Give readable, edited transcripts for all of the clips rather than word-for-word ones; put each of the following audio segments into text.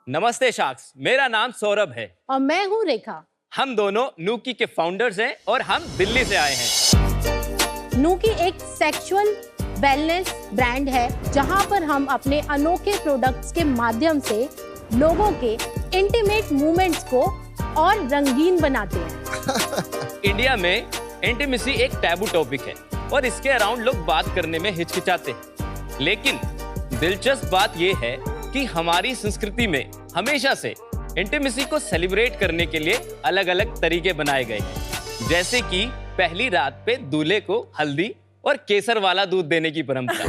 नमस्ते शार्क्स, मेरा नाम सौरभ है और मैं हूँ रेखा। हम दोनों नूकी के फाउंडर्स हैं और हम दिल्ली से आए हैं। नूकी एक सेक्सुअल वेलनेस ब्रांड है जहाँ पर हम अपने अनोखे प्रोडक्ट्स के माध्यम से लोगों के इंटीमेट मूवमेंट्स को और रंगीन बनाते हैं। इंडिया में इंटीमेसी एक टैबू टॉपिक है और इसके अराउंड लोग बात करने में हिचकिचाते हैं। लेकिन दिलचस्प बात यह है कि हमारी संस्कृति में हमेशा से इंटीमेसी को सेलिब्रेट करने के लिए अलग अलग तरीके बनाए गए हैं, जैसे कि पहली रात पे दूल्हे को हल्दी और केसर वाला दूध देने की परंपरा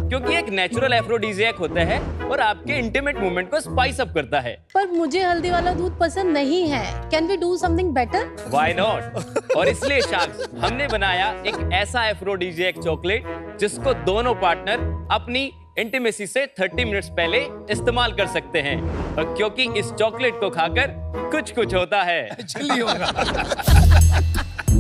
क्योंकि एक नेचुरल एफ्रोडीजियक होता है और आपके इंटीमेट मोमेंट को स्पाइस अप करता है। पर मुझे हल्दी वाला दूध पसंद नहीं है। Can we do something better? Why not? और इसलिए शार्क्स हमने बनाया एक ऐसा एफ्रोडीजियक चॉकलेट जिसको दोनों पार्टनर अपनी इंटीमेसी से 30 मिनट्स पहले इस्तेमाल कर सकते हैं, और क्योंकि इस चॉकलेट को खाकर कुछ कुछ होता है। चिल्ली होगा।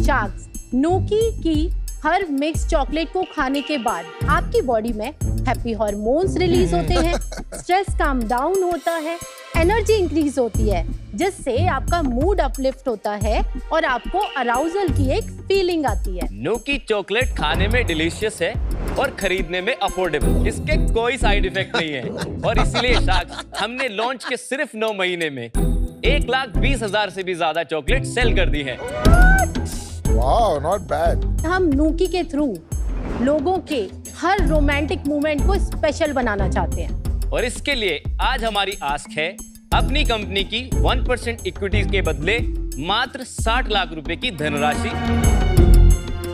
शार्क्स, नूकी की हर मिक्स चॉकलेट को खाने के बाद आपकी बॉडी में हैप्पी हार्मोन्स रिलीज होते हैं, स्ट्रेस काम डाउन होता है, एनर्जी इंक्रीज होती है, जिससे आपका मूड अपलिफ्ट होता है और आपको अराउजल की एक फीलिंग आती है। नूकी चॉकलेट खाने में डिलीशियस है और खरीदने में अफोर्डेबल। इसके कोई साइड इफेक्ट नहीं है और इसीलिए शार्क्स हमने लॉन्च के सिर्फ 9 महीने में 1,20,000 से भी ज्यादा चॉकलेट सेल कर दी है। Wow, not bad. हम नूकी के थ्रू लोगों के हर रोमांटिक मोमेंट को स्पेशल बनाना चाहते हैं और इसके लिए आज हमारी आस्क है अपनी कंपनी की 1% इक्विटी के बदले मात्र 60 लाख रुपए की धनराशि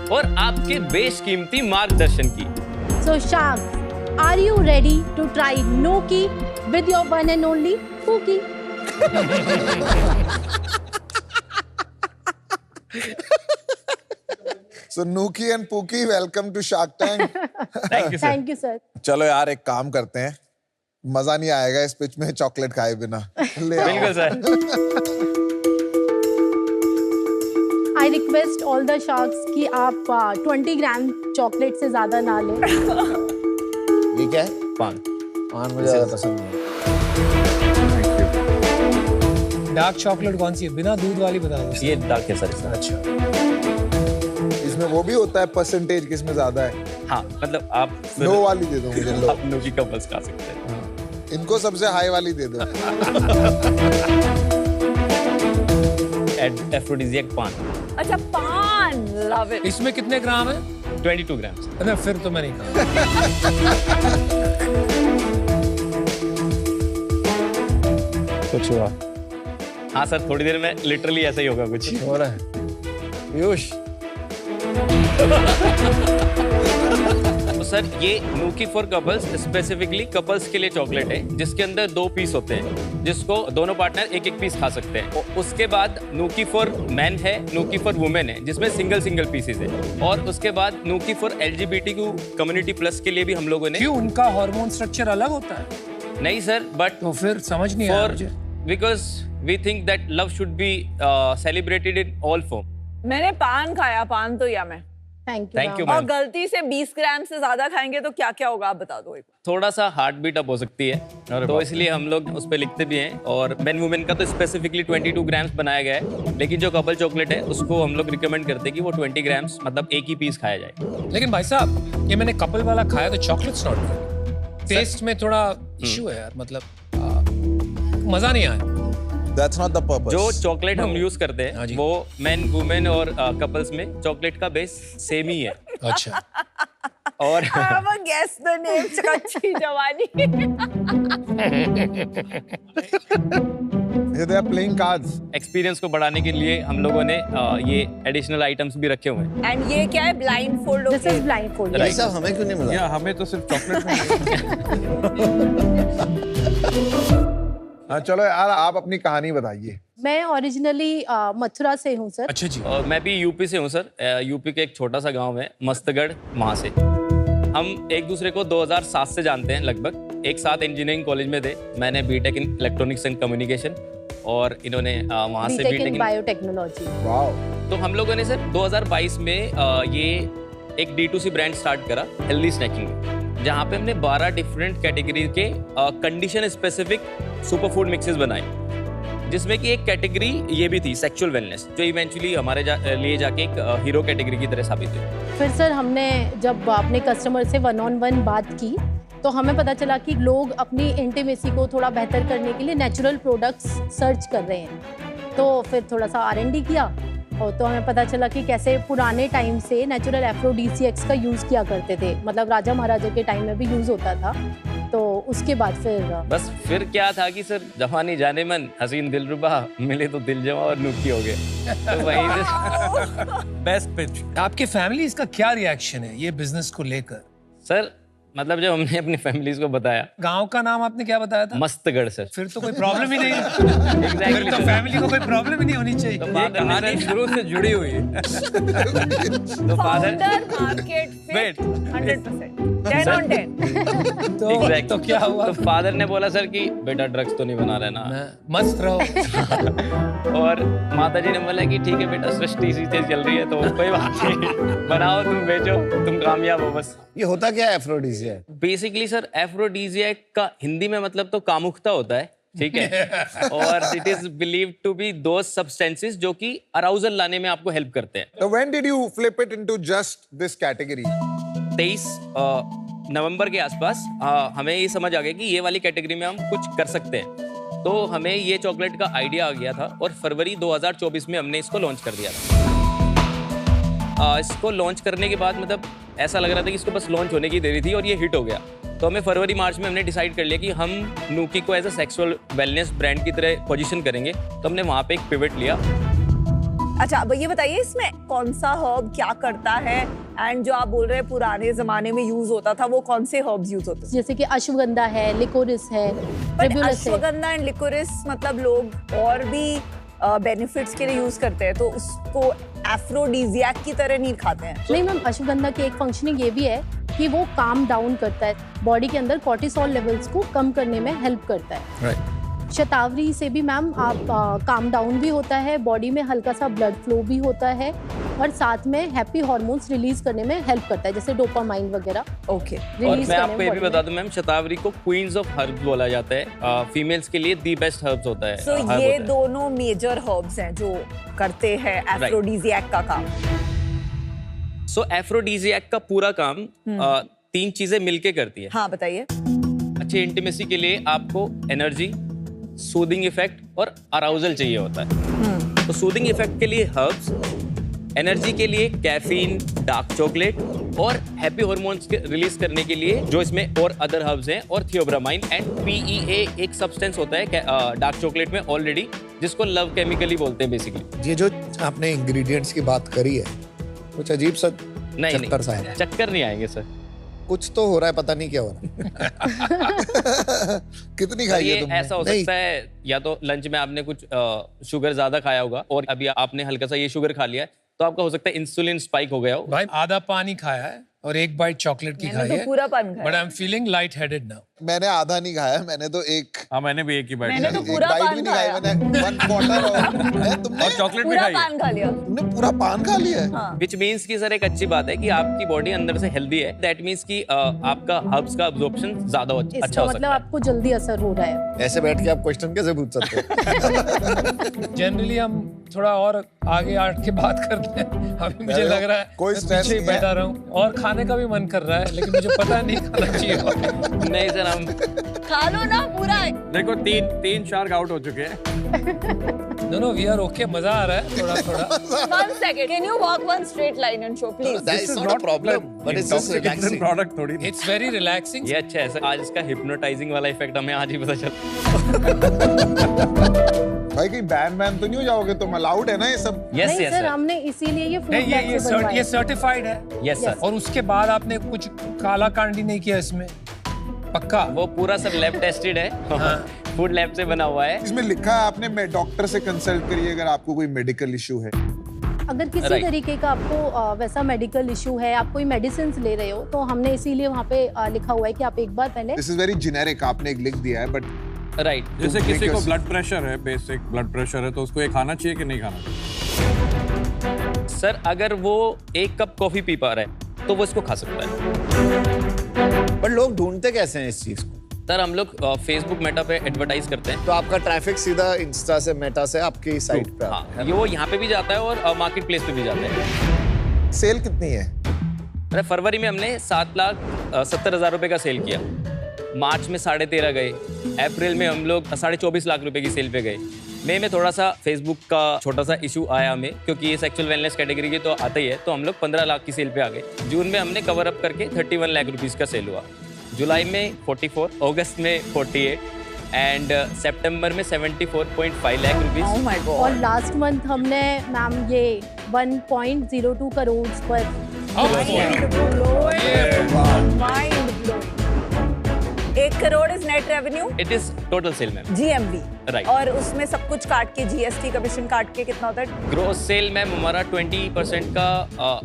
और आपके बेशकीमती मार्गदर्शन की। So Sharks, are you ready to try Nooki with your one and only Pookie? So Nooki and Pookie, welcome to Shark Tank. Thank you sir. Thank you, sir. चलो यार, एक काम करते हैं, मजा नहीं आएगा इस पिच में चॉकलेट खाए बिना। ले आओ। बिल्कुल sir. I request all the sharks कि आप 20 ग्राम चॉकलेट से ज्यादा ना लें। ये क्या है? पान मुझे ज्यादा पसंद नहीं। डार्क चॉकलेट कौन सी है? बिना दूध वाली बता दो। ये डार्क है सर। अच्छा, इसमें वो भी होता है परसेंटेज किसमें ज्यादा है? हाँ, मतलब आप लो वाली दे दो मुझे। लो। आप नूकी कपल्स खा सकते हैं। इनको सबसे हाई वाली दे दो। एफ्रोडीजियक पान। अच्छा, पान, लव इट। इसमें कितने ग्राम है? 22 ग्राम। अरे फिर तो मैं नहीं खाऊंगा। कुछ हुआ? हाँ सर, थोड़ी देर में लिटरली ऐसा ही होगा कुछ। हो रहा है पीयूष। तो सर, ये नूकी फॉर कपल्स स्पेसिफिकली कपल्स के लिए चॉकलेट है जिसके अंदर 2 पीस होते हैं जिसको दोनों पार्टनर एक एक पीस खा सकते हैं। और उसके बाद नूकी फॉर मैन है, नूकी फॉर वुमेन है जिसमें सिंगल पीसेस है, और उसके बाद नूकी फॉर LGBTQ कम्युनिटी प्लस के लिए भी हम लोगों ने। क्यों, उनका हार्मोन स्ट्रक्चर अलग होता है? नहीं सर, बट तो फिर समझ नहीं आया मुझे। Because we think that love should be celebrated in all form. मैंने पान खाया, पान तो यम है। Thank you, और मैम। गलती से 20 ग्राम से ज्यादा खाएंगे तो क्या क्या होगा, आप बता दो एक। थोड़ा सा हार्ट बीट अप हो सकती है, तो इसलिए हम लोग उस पर लिखते भी हैं। और मेन वुमेन का तो स्पेसिफिकली 22 ग्राम्स बनाया गया है, लेकिन जो कपल चॉकलेट है उसको हम लोग रिकमेंड करते हैं कि वो 20 ग्राम्स मतलब एक ही पीस खाया जाए। लेकिन भाई साहब, ये मैंने कपल वाला खाया तो चॉकलेट्स नॉट गुड। टेस्ट में थोड़ा इशू है यार, मतलब मजा नहीं आया। That's not the purpose. जो चॉकलेट हम No. यूज करते हाँ हैं जी। वो मेन वुमेन और कपल्स में चॉकलेट का बेस सेम ही है। अच्छा, और गेस द नेम, कच्ची जवानी। They are playing cards. Experience को बढ़ाने के लिए हम लोगों ने ये एडिशनल आइटम्स भी रखे हुए हैं। एंड ये क्या है? Blind fold. This is blindfold. Right. ऐसा हमें क्यों नहीं मिला? या हमें तो सिर्फ चॉकलेट में। हाँ, चलो यार, आप अपनी कहानी बताइए। मैं ओरिजिनली मथुरा से हूँ सर। अच्छा जी। और मैं भी यूपी से हूँ सर। यूपी के एक छोटा सा गांव है मस्तगढ़, वहाँ से। हम एक दूसरे को 2007 से जानते हैं लगभग। एक साथ इंजीनियरिंग कॉलेज में थे। मैंने BTech in electronics and communication और इन्होंने वहाँ से BTech in BTech biotechnology. Wow. तो हम लोगों ने सर 2022 में ये एक D2C ब्रांड स्टार्ट करा हेल्दी स्नैकिंग, जहाँ पे हमने 12 डिफरेंट कैटेगरी के condition specific super food mixes बनाए, जिसमें कि एक कैटेगरी ये भी थी सेक्सुअल वेलनेस, जो इवेंचुअली हमारे लिए जाके एक हीरो कैटेगरी की तरह साबित हुई। फिर सर हमने जब अपने कस्टमर से 1-on-1 बात की तो हमें पता चला कि लोग अपनी इंटीमेसी को थोड़ा बेहतर करने के लिए नेचुरल प्रोडक्ट्स सर्च कर रहे हैं। तो फिर थोड़ा सा R&D किया और तो हमें पता चला कि कैसे पुराने टाइम से नेचुरल एफ्रोडीसियक्स का यूज़ किया करते थे, मतलब राजा महाराजा के टाइम में भी यूज़ होता था। तो उसके बाद फिर क्या था कि सर जवानी जाने मन, हसीन दिलरुबा, मिले तो दिल जमा और नुकी हो गए। तो वहीं से बेस्ट पिच। आपके फैमिली इसका क्या रिएक्शन है ये बिजनेस को लेकर? सर मतलब जब हमने अपनी फैमिलीज को बताया। गांव का नाम आपने क्या बताया था? मस्तगढ़ सर। फिर तो कोई प्रॉब्लम ही नहीं है। Exactly, तो sir. फैमिली को कोई प्रॉब्लम ही नहीं होनी चाहिए। तो ये कहानी शुरू से जुड़ी हुई है। तो father founder market fit 100%, 10 on 10। तो क्या हुआ? तो फादर ने बोला सर कि बेटा ड्रग्स तो नहीं बना लेना, मस्त रहो। और माता जी ने बोला कि ठीक है बेटा, सृष्टि इसी तेज चल रही है तो कोई बात नहीं, बनाओ तुम, बेचो, तुम कामयाब हो बस। ये होता क्या है एफ्रोडीसियक? बेसिकली सर एफ्रोडीजियक का हिंदी में मतलब तो कामुकता होता है, ठीक है। और it is believed to be those substances जो कि अराउजल लाने में आपको हेल्प करते हैं। So when did you flip it into just this category? 23 नवंबर के आसपास हमें ये समझ आ गया कि ये वाली कैटेगरी में हम कुछ कर सकते हैं। तो हमें ये चॉकलेट का आइडिया आ गया था और फरवरी 2024 में हमने इसको लॉन्च कर दिया था। इसको लॉन्च करने के बाद मतलब ऐसा लग रहा था कि इसको बस लॉन्च होने की देरी थी और ये हिट हो गया। तो हमें फरवरी मार्च में हमने डिसाइड कर लिया कि हम नूकी को as a sexual wellness brand की तरह पोजीशन करेंगे। तो हमने वहाँ पे एक पिवट लिया। अच्छा अब ये बताइए इसमें कौन सा हर्ब क्या करता है, एंड जो आप बोल रहे हैं पुराने जमाने में यूज होता था, वो कौन से हर्ब्स यूज होते थे? जैसे कि अश्वगंधा है, लिकोरिस है, बट ट्रिब्यूलस है। अश्वगंधा एंड लिकोरिस मतलब लोग और भी बेनिफिट्स के लिए यूज करते हैं, तो उसको एफ्रोडीजियक की तरह नहीं खाते हैं। नहीं मैम, अश्वगंधा की एक फंक्शनिंग ये भी है कि वो काम डाउन करता है, बॉडी के अंदर कॉर्टिसोल लेवल्स को कम करने में हेल्प करता है। शतावरी से भी मैम आप काम डाउन भी होता है, बॉडी में हल्का सा ब्लड फ्लो भी होता है और साथ में हैप्पी हार्मोन्स रिलीज करने में हेल्प करता है, जैसे डोपामाइन वगैरह। ओके। और मैं आपको ये भी बता दूं मैम, शतावरी को क्वींस ऑफ हर्ब्स बोला जाता है। फीमेल्स के लिए दी बेस्ट हर्ब्स होता है। सो ये दोनों मेजर हर्ब्स हैं जो करते हैं एफ्रोडीजियक का काम। सो एफ्रोडीजियक का पूरा काम 3 चीजें मिलके करती है। हाँ बताइए। अच्छी इंटीमेसी के लिए आपको एनर्जी, सूदिंग इफेक्ट और अराउजल चाहिए होता है। तो सूदिंग इफेक्ट के लिए हर्ब्स, एनर्जी के लिए कैफीन, डार्क चॉकलेट और हैप्पी हार्मोन्स के रिलीज करने के लिए जो इसमें और अदर हर्ब्स हैं, और थियोब्रामाइन एंड PEA एक सब्सटेंस होता है डार्क चॉकलेट में ऑलरेडी, जिसको लव केमिकली बोलते हैं बेसिकली। ये जो आपने इंग्रेडिएंट्स की बात करी है, कुछ अजीब सा नहीं चक्कर सा है। चक्कर नहीं आएंगे सर। कुछ तो हो रहा है, पता नहीं क्या हो रहा है। कितनी खाई ये है तुमने? ऐसा हो नहीं। सकता है या तो लंच में आपने कुछ शुगर ज्यादा खाया होगा और अभी आपने हल्का सा ये शुगर खा लिया है, तो आपका हो सकता है इंसुलिन स्पाइक हो गया हो। भाई आधा पानी खाया है और 1 बाइट चॉकलेट की खाई मैंने तो है, पूरा पान खाया। But I am feeling light headed now. मैंने आधा नहीं खाया, मैंने तो एक हाँ मैंने भी एक ही मैंने तो बाइट पूरा बाइट पान भी नहीं खाया, खाया। मैंने 1/4 और तुमने और चॉकलेट भी पूरा खाई है। पान खा लिया। तुमने पूरा पान खा लिया है? हाँ। विच मीन्स की सर एक अच्छी बात है कि आपकी बॉडी अंदर से हेल्दी है। दैट मीन्स कि आपका हर्ब्स का अब्जॉर्प्शन ज्यादा अच्छा इसका हो मतलब सकता है। आपको जल्दी असर हो रहा है। ऐसे बैठ के आप क्वेश्चन कैसे पूछ सकते हो? जनरली हम थोड़ा और आगे आठ के बात करते हैं। अभी मुझे लग रहा है कोई मैं stress पीछे ही नहीं है। बैठा रहा हूँ और खाने का भी मन कर रहा है, लेकिन मुझे पता नहीं खाना चाहिए। नहीं सर, हम खा लो ना पूरा। देखो तीन शार्क आउट हो चुके हैं। नो वी आर ओके, मजा आ रहा है थोड़ा थोड़ा। 1 second, can you walk one straight line and show please? That is not a problem, but it's just relaxing. Product थोड़ी ना। It's very relaxing. ये अच्छा है सर। आज इसका हिप्नोटाइजिंग वाला इफेक्ट हमें आज ही पता चला। भाई कहीं बैन तो नहीं हो जाओगे तुम? अलाउड है ना ये सब? यस नहीं यस सर, सर। हमने इसीलिए ये फूड नहीं लैब से ये बनवाया। सर्टिफाइड है यस सर। और उसके बाद आपने कुछ काला कांडी नहीं किया इसमें, पक्का? वो पूरा सर लैब टेस्टेड है। फूड लैब से बना हुआ है। इसमें लिखा है आपने डॉक्टर से कंसल्ट करिए अगर आपको कोई मेडिकल इशू है। अगर किसी Right. तरीके का आपको वैसा मेडिकल इशू है, आप कोई मेडिसिन ले रहे हो, तो हमने इसीलिए वहाँ पे लिखा हुआ है कि आप एक बार पहले दिस इज वेरी जेनेरिक, आपने एक लिख दिया है बट राइट। जैसे किसी को ब्लड प्रेशर है, बेसिक ब्लड प्रेशर है, तो उसको ये खाना चाहिए कि नहीं खाना चाहिए? सर अगर वो 1 कप कॉफी पी पा रहा है तो वो इसको खा सकता है। पर लोग ढूंढते कैसे हैं इस चीज को? सर हम लोग फेसबुक मेटा पे एडवर्टाइज करते हैं। तो आपका ट्रैफिक सीधा इंस्टा से, मेटा से आपकी साइट पे आता है। हाँ, ये वो यहाँ पे भी जाता है और मार्केट प्लेस पे भी जाता है। सेल कितनी है? अरे फरवरी में हमने 7,70,000 रुपए का सेल किया, मार्च में 13.5 गए, अप्रैल में हम लोग 24.5 लाख रुपए की सेल पे गए। मई में थोड़ा सा फेसबुक का छोटा सा इशू आया हमें, क्योंकि ये सेक्सुअल वेलनेस कैटेगरी के तो आता ही है, तो हम लोग 15 लाख की सेल पे आ गए। जून में हमने कवर अप करके 31 लाख रुपीस का सेल हुआ, जुलाई में 44, अगस्त में 48 एंड सितंबर में 74.5 lakh Oh rupees. my God. और लास्ट मंथ हमने मैम ये 1.02 करोड़ पर Mind blowing. 1 crore is net revenue, it is total sale ma'am. GMV, Right. और उसमें सब कुछ काट के GST कमीशन काट के कितना होता है? ग्रोस सेल मैम हमारा 20% का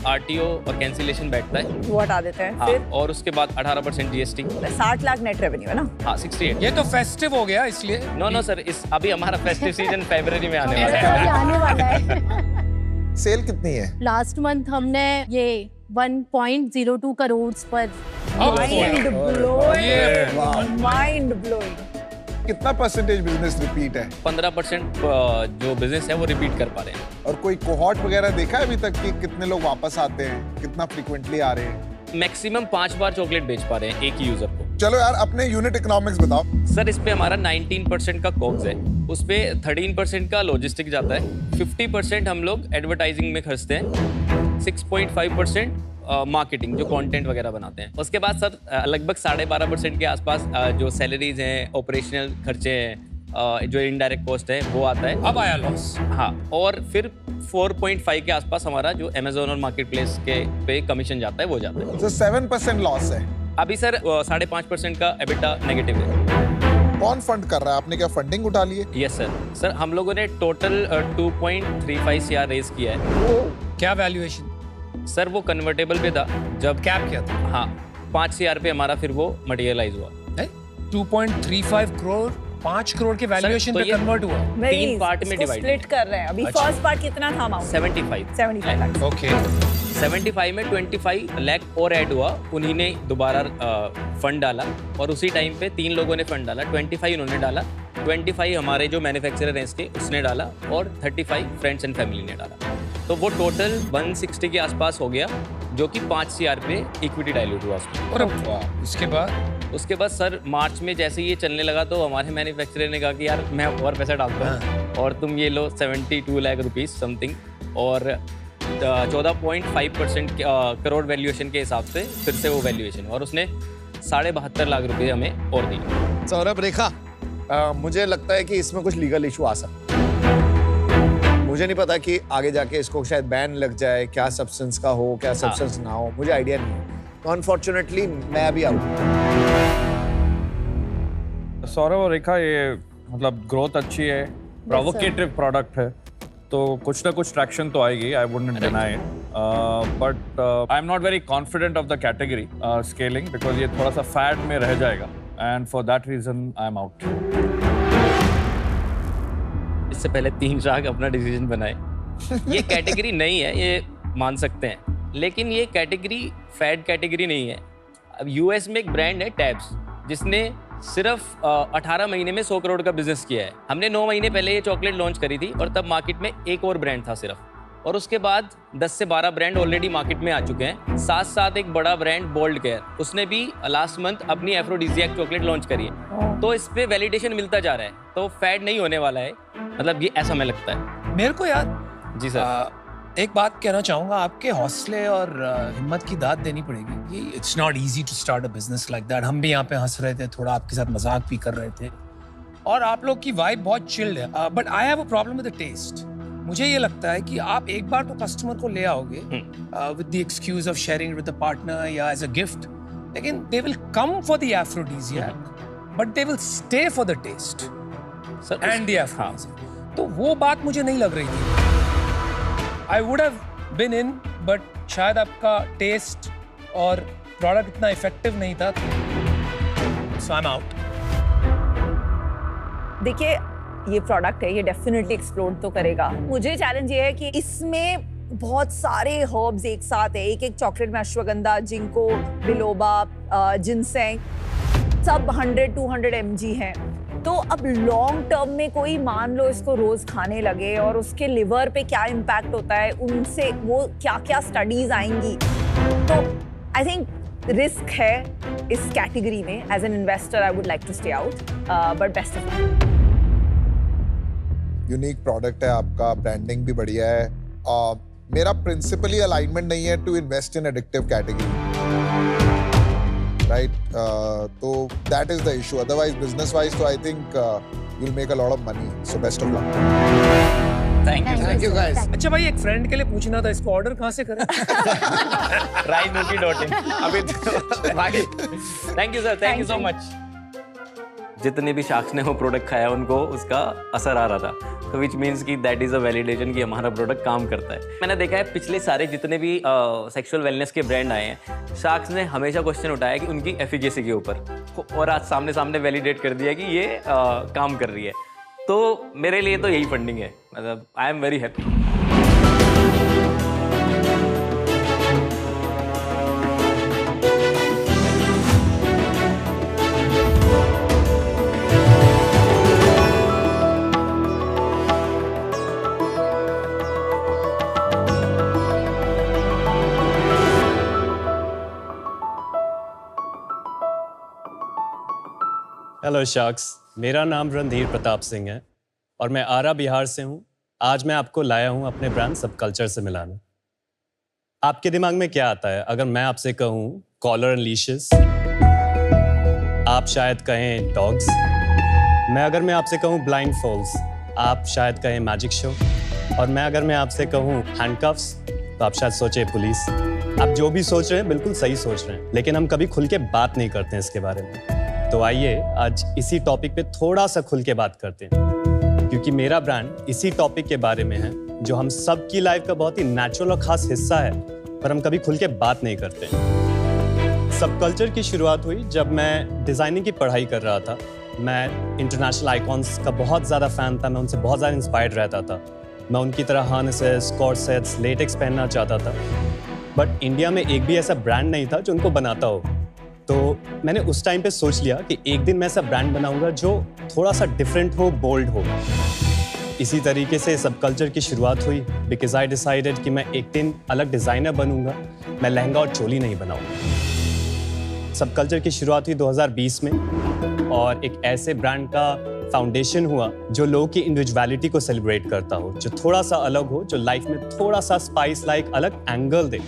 RTO और कैंसिलेशन बैठता है। वो हटा देते हैं। हाँ, फिर और उसके बाद 18% GST। 60 लाख नेट रेवेन्यू है ना? हाँ 68। ये तो फेस्टिव हो गया इसलिए। नो सर, इस अभी हमारा फेस्टिव सीजन फरवरी में आने वाला ऐसा है। भी आने वाला है। सेल कितनी है? लास्ट मंथ हमने ये 1.02 करोड़ पर Mind blowing. Mind blowing. कितना परसेंटेज बिजनेस रिपीट है? 15% जो बिजनेस है वो रिपीट कर पा रहे हैं। और कोई कोहॉर्ट वगैरह देखा है अभी तक कि कितने लोग वापस आते हैं, कितना फ्रीक्वेंटली आ रहे हैं? मैक्सिमम 5 बार चॉकलेट बेच पा रहे हैं एक ही यूजर को। चलो यार अपने यूनिट इकोनॉमिक्स बताओ। सर इस पे हमारा 19% का कॉग्स है, उस पे 13% का लॉजिस्टिक जाता है, 50% हम लोग एडवर्टाइजिंग में खर्चते हैं, 6.5% मार्केटिंग जो कंटेंट वगैरह बनाते हैं। उसके बाद सर लगभग 12.5% के आसपास जो सैलरीज हैं, ऑपरेशनल खर्चे हैं, जो इनडायरेक्ट कॉस्ट है वो आता है। अब आया लॉस। हाँ, और फिर 4.5 के आसपास हमारा जो अमेजोन और मार्केट प्लेस के पे कमीशन जाता है वो जाता है। तो 7% लॉस है। अभी सर 5.5% का एबिटा नेगेटिव है। कौन फंड कर रहा है? आपने क्या फंडिंग उठा ली है? यस सर हम लोगों ने टोटल 2.35 CR रेज किया है। क्या वैल्यूएशन? सर वो कन्वर्टेबल पे था जब कैप क्या था? हाँ 5 CR पे हमारा फिर वो मटेरियलाइज हुआ। 2.35 करोड़ 5 करोड़ के वैल्यूएशन तो पे ये कन्वर्ट हुआ। तीन पार्ट में डिवाइड स्प्लिट कर रहे हैं अभी। अच्छा। फर्स्ट पार्ट कितना था अमाउंट? 75 लाख। ओके 75 में 25 लाख और ऐड हुआ, उन्हीं ने दोबारा फंड डाला और उसी टाइम पे 3 लोगों ने फंड डाला। 25 उन्होंने डाला, 25 हमारे जो मैन्युफैक्चरर हैं इसके उसने डाला और 35 फ्रेंड्स एंड फैमिली ने डाला। तो वो टोटल 160 के आसपास हो गया, जो कि 5 CR पे इक्विटी डाइल्यूट हुआ उसमें। और वाह, उसके बाद सर मार्च में जैसे ये चलने लगा तो हमारे मैन्युफैक्चरर ने कहा कि यार मैं और पैसा डालता हूँ और तुम ये लो 72 लाख रुपीस समथिंग, और 14.5% करोड़ वैल्यूएशन के हिसाब से फिर से वो वैल्यूएशन, और उसने 72.5 लाख रुपए हमें और दिए। सौरभ, रेखा, मुझे लगता है कि इसमें कुछ लीगल इशू आ सकता है। मुझे नहीं पता कि आगे जाके इसको शायद बैन लग जाए, क्या सब्सटेंस का हो, क्या सब्सटेंस ना हो, मुझे आइडिया नहीं है। तो अनफॉर्चुनेटली मैं अभी आउट। सौरभ और रेखा, ये मतलब ग्रोथ अच्छी है, प्रोवोकेटिव प्रोडक्ट है, तो कुछ ना कुछ ट्रैक्शन तो आएगी, I wouldn't deny it, but I am not very confident of the category scaling, because ये थोड़ा सा फैड में रह जाएगा, and for that reason I am out. इससे पहले 3 राग अपना डिसीजन बनाए। ये कैटेगरी नहीं है, ये मान सकते हैं, लेकिन ये कैटेगरी फैड कैटेगरी नहीं है। अब यूएस में एक ब्रांड है टैब्स, जिसने सिर्फ 18 महीने में 100 करोड़ का बिजनेस किया है। हमने 9 महीने पहले ये चॉकलेट लॉन्च करी थी और तब मार्केट में एक और ब्रांड था सिर्फ, और उसके बाद 10 से 12 ब्रांड ऑलरेडी मार्केट में आ चुके हैं। साथ साथ एक बड़ा ब्रांड बोल्ड केयर, उसने भी लास्ट मंथ अपनी एफ्रोडीजियाक चॉकलेट लॉन्च करी है। तो इस पे वैलिडेशन मिलता जा रहा है, तो फैड नहीं होने वाला है, मतलब ये ऐसा हमें लगता है। मेरे को यार जी सर, एक बात कहना चाहूंगा, आपके हौसले और हिम्मत की दाद देनी पड़ेगी। It's not easy to start a business like that. हम भी यहाँ पे हंस रहे थे, थोड़ा आपके साथ मजाक भी कर रहे थे, और आप लोग की वाइब बहुत चिल्ड है। But I have a problem with the taste. मुझे ये लगता है कि आप एक बार तो कस्टमर को ले आओगे with the excuse of sharing with the partner या एज अ गिफ्ट, लेकिन they will come for the aphrodisiac but they will stay for the taste. Sir, and the effort, तो वो बात मुझे नहीं लग रही थी. I would have been in, but शायद आपका टेस्ट और प्रोडक्ट इतना इफेक्टिव नहीं था, सो आई एम आउट. देखिए ये प्रोडक्ट है, ये डेफिनेटली एक्सप्लोर तो करेगा. मुझे चैलेंज ये है कि इसमें बहुत सारे हर्ब्स एक साथ है. एक चॉकलेट में अश्वगंधा, जिंको बिलोबा, जिनसेंग, सब 100-200 mg हैं. तो अब लॉन्ग टर्म में कोई मान लो इसको रोज खाने लगे और उसके लिवर पे क्या इम्पैक्ट होता है, उनसे वो क्या क्या स्टडीज आएंगी. तो आई थिंक रिस्क है इस कैटेगरी में. As an investor I would like to stay out, but best of luck. Unique product है आपका, ब्रांडिंग भी बढ़िया है. मेरा प्रिंसिपली अलाइनमेंट नहीं है to invest in addictive category, right? तो that is the issue. Otherwise business wise तो I think you will make a lot of money. So best of luck. Thank you guys. अच्छा भाई, एक friend के लिए पूछना था, इसको ऑर्डर कहाँ से करें? Raimuki.in. अभी भाई thank you sir, thank you so much. जितने भी शख्स ने वो प्रोडक्ट खाया उनको उसका असर आ रहा था, तो विच मीन्स कि दैट इज अ वैलिडेशन कि हमारा प्रोडक्ट काम करता है. मैंने देखा है पिछले सारे जितने भी सेक्सुअल वेलनेस के ब्रांड आए हैं, शख्स ने हमेशा क्वेश्चन उठाया कि उनकी एफिकेसी के ऊपर, और आज सामने सामने वैलिडेट कर दिया कि ये काम कर रही है. तो मेरे लिए तो यही फंडिंग है. मतलब I am very happy. Hello sharks, मेरा नाम रणधीर प्रताप सिंह है और मैं आरा बिहार से हूँ. आज मैं आपको लाया हूँ अपने ब्रांड सब कल्चर से मिलाने. आपके दिमाग में क्या आता है अगर मैं आपसे कहूँ कॉलर एंड लीशेस? आप शायद कहें डॉग्स. अगर मैं आपसे कहूँ ब्लाइंड फोल्ड्स, आप शायद कहें मैजिक शो. और अगर मैं आपसे कहूँ हैंडकफ्स, तो आप शायद सोचे पुलिस. आप जो भी सोच रहे हैं बिल्कुल सही सोच रहे हैं, लेकिन हम कभी खुल के बात नहीं करते हैं इसके बारे में. तो आइए आज इसी टॉपिक पे थोड़ा सा खुल के बात करते हैं, क्योंकि मेरा ब्रांड इसी टॉपिक के बारे में है जो हम सब की लाइफ का बहुत ही नेचुरल और खास हिस्सा है, पर हम कभी खुल के बात नहीं करते हैं. सब कल्चर की शुरुआत हुई जब मैं डिज़ाइनिंग की पढ़ाई कर रहा था. मैं इंटरनेशनल आइकॉन्स का बहुत ज़्यादा फ़ैन था. मैं उनसे बहुत ज़्यादा इंस्पायर्ड रहता था. मैं उनकी तरह हार्नेसेस, कॉर्सेट्स, लेटेक्स पहनना चाहता था. बट इंडिया में एक भी ऐसा ब्रांड नहीं था जो उनको बनाता हो. तो मैंने उस टाइम पे सोच लिया कि एक दिन मैं ऐसा ब्रांड बनाऊंगा जो थोड़ा सा डिफरेंट हो, बोल्ड हो. इसी तरीके से सब कल्चर की शुरुआत हुई बिकॉज आई डिसाइडेड कि मैं एक दिन अलग डिज़ाइनर बनूंगा. मैं लहंगा और चोली नहीं बनाऊंगा. सब कल्चर की शुरुआत हुई 2020 में और एक ऐसे ब्रांड का फाउंडेशन हुआ जो लोगों की इंडिविजुअलिटी को सेलिब्रेट करता हो, जो थोड़ा सा अलग हो, जो लाइफ में थोड़ा सा स्पाइस लाइक अलग एंगल दे.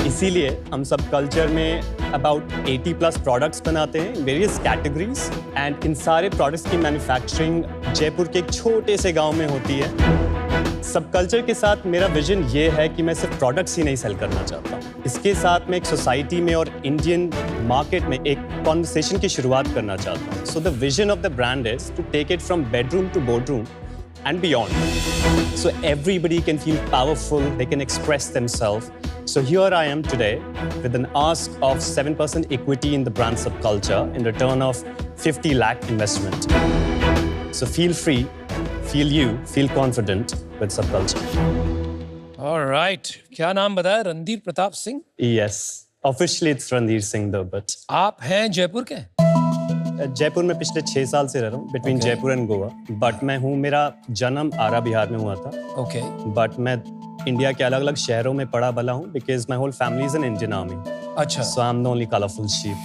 इसीलिए हम सब कल्चर में अबाउट 80+ प्रोडक्ट्स बनाते हैं in various categories. And in सारे प्रोडक्ट्स की मैन्युफैक्चरिंग जयपुर के एक छोटे से गांव में होती है. सब कल्चर के साथ मेरा विजन ये है कि मैं सिर्फ प्रोडक्ट्स ही नहीं सेल करना चाहता. इसके साथ मैं एक सोसाइटी में और इंडियन मार्केट में एक कॉन्वर्सेशन की शुरुआत करना चाहता हूँ. So the vision of the brand is to take it from bedroom to boardroom and beyond. So everybody can feel powerful, they can express themselves. So here I am today with an ask of 7% equity in the brand subculture in return of 50 lakh investment. So feel free, feel you, feel confident with subculture. All right. क्या नाम बताया? Randhir Pratap Singh? Yes, officially it's Ranveer Singh though, but आप हैं जयपुर के? जयपुर में पिछले 6 साल से रह रहा हूँ, between Jaipur and Goa. But मैं हूँ, मेरा जन्म आरा बिहार में हुआ था. ओके. बट मैं इंडिया के अलग अलग शहरों में पड़ा बला हूँ because my whole family is in Indian army. अच्छा. So I am the only colourful sheep.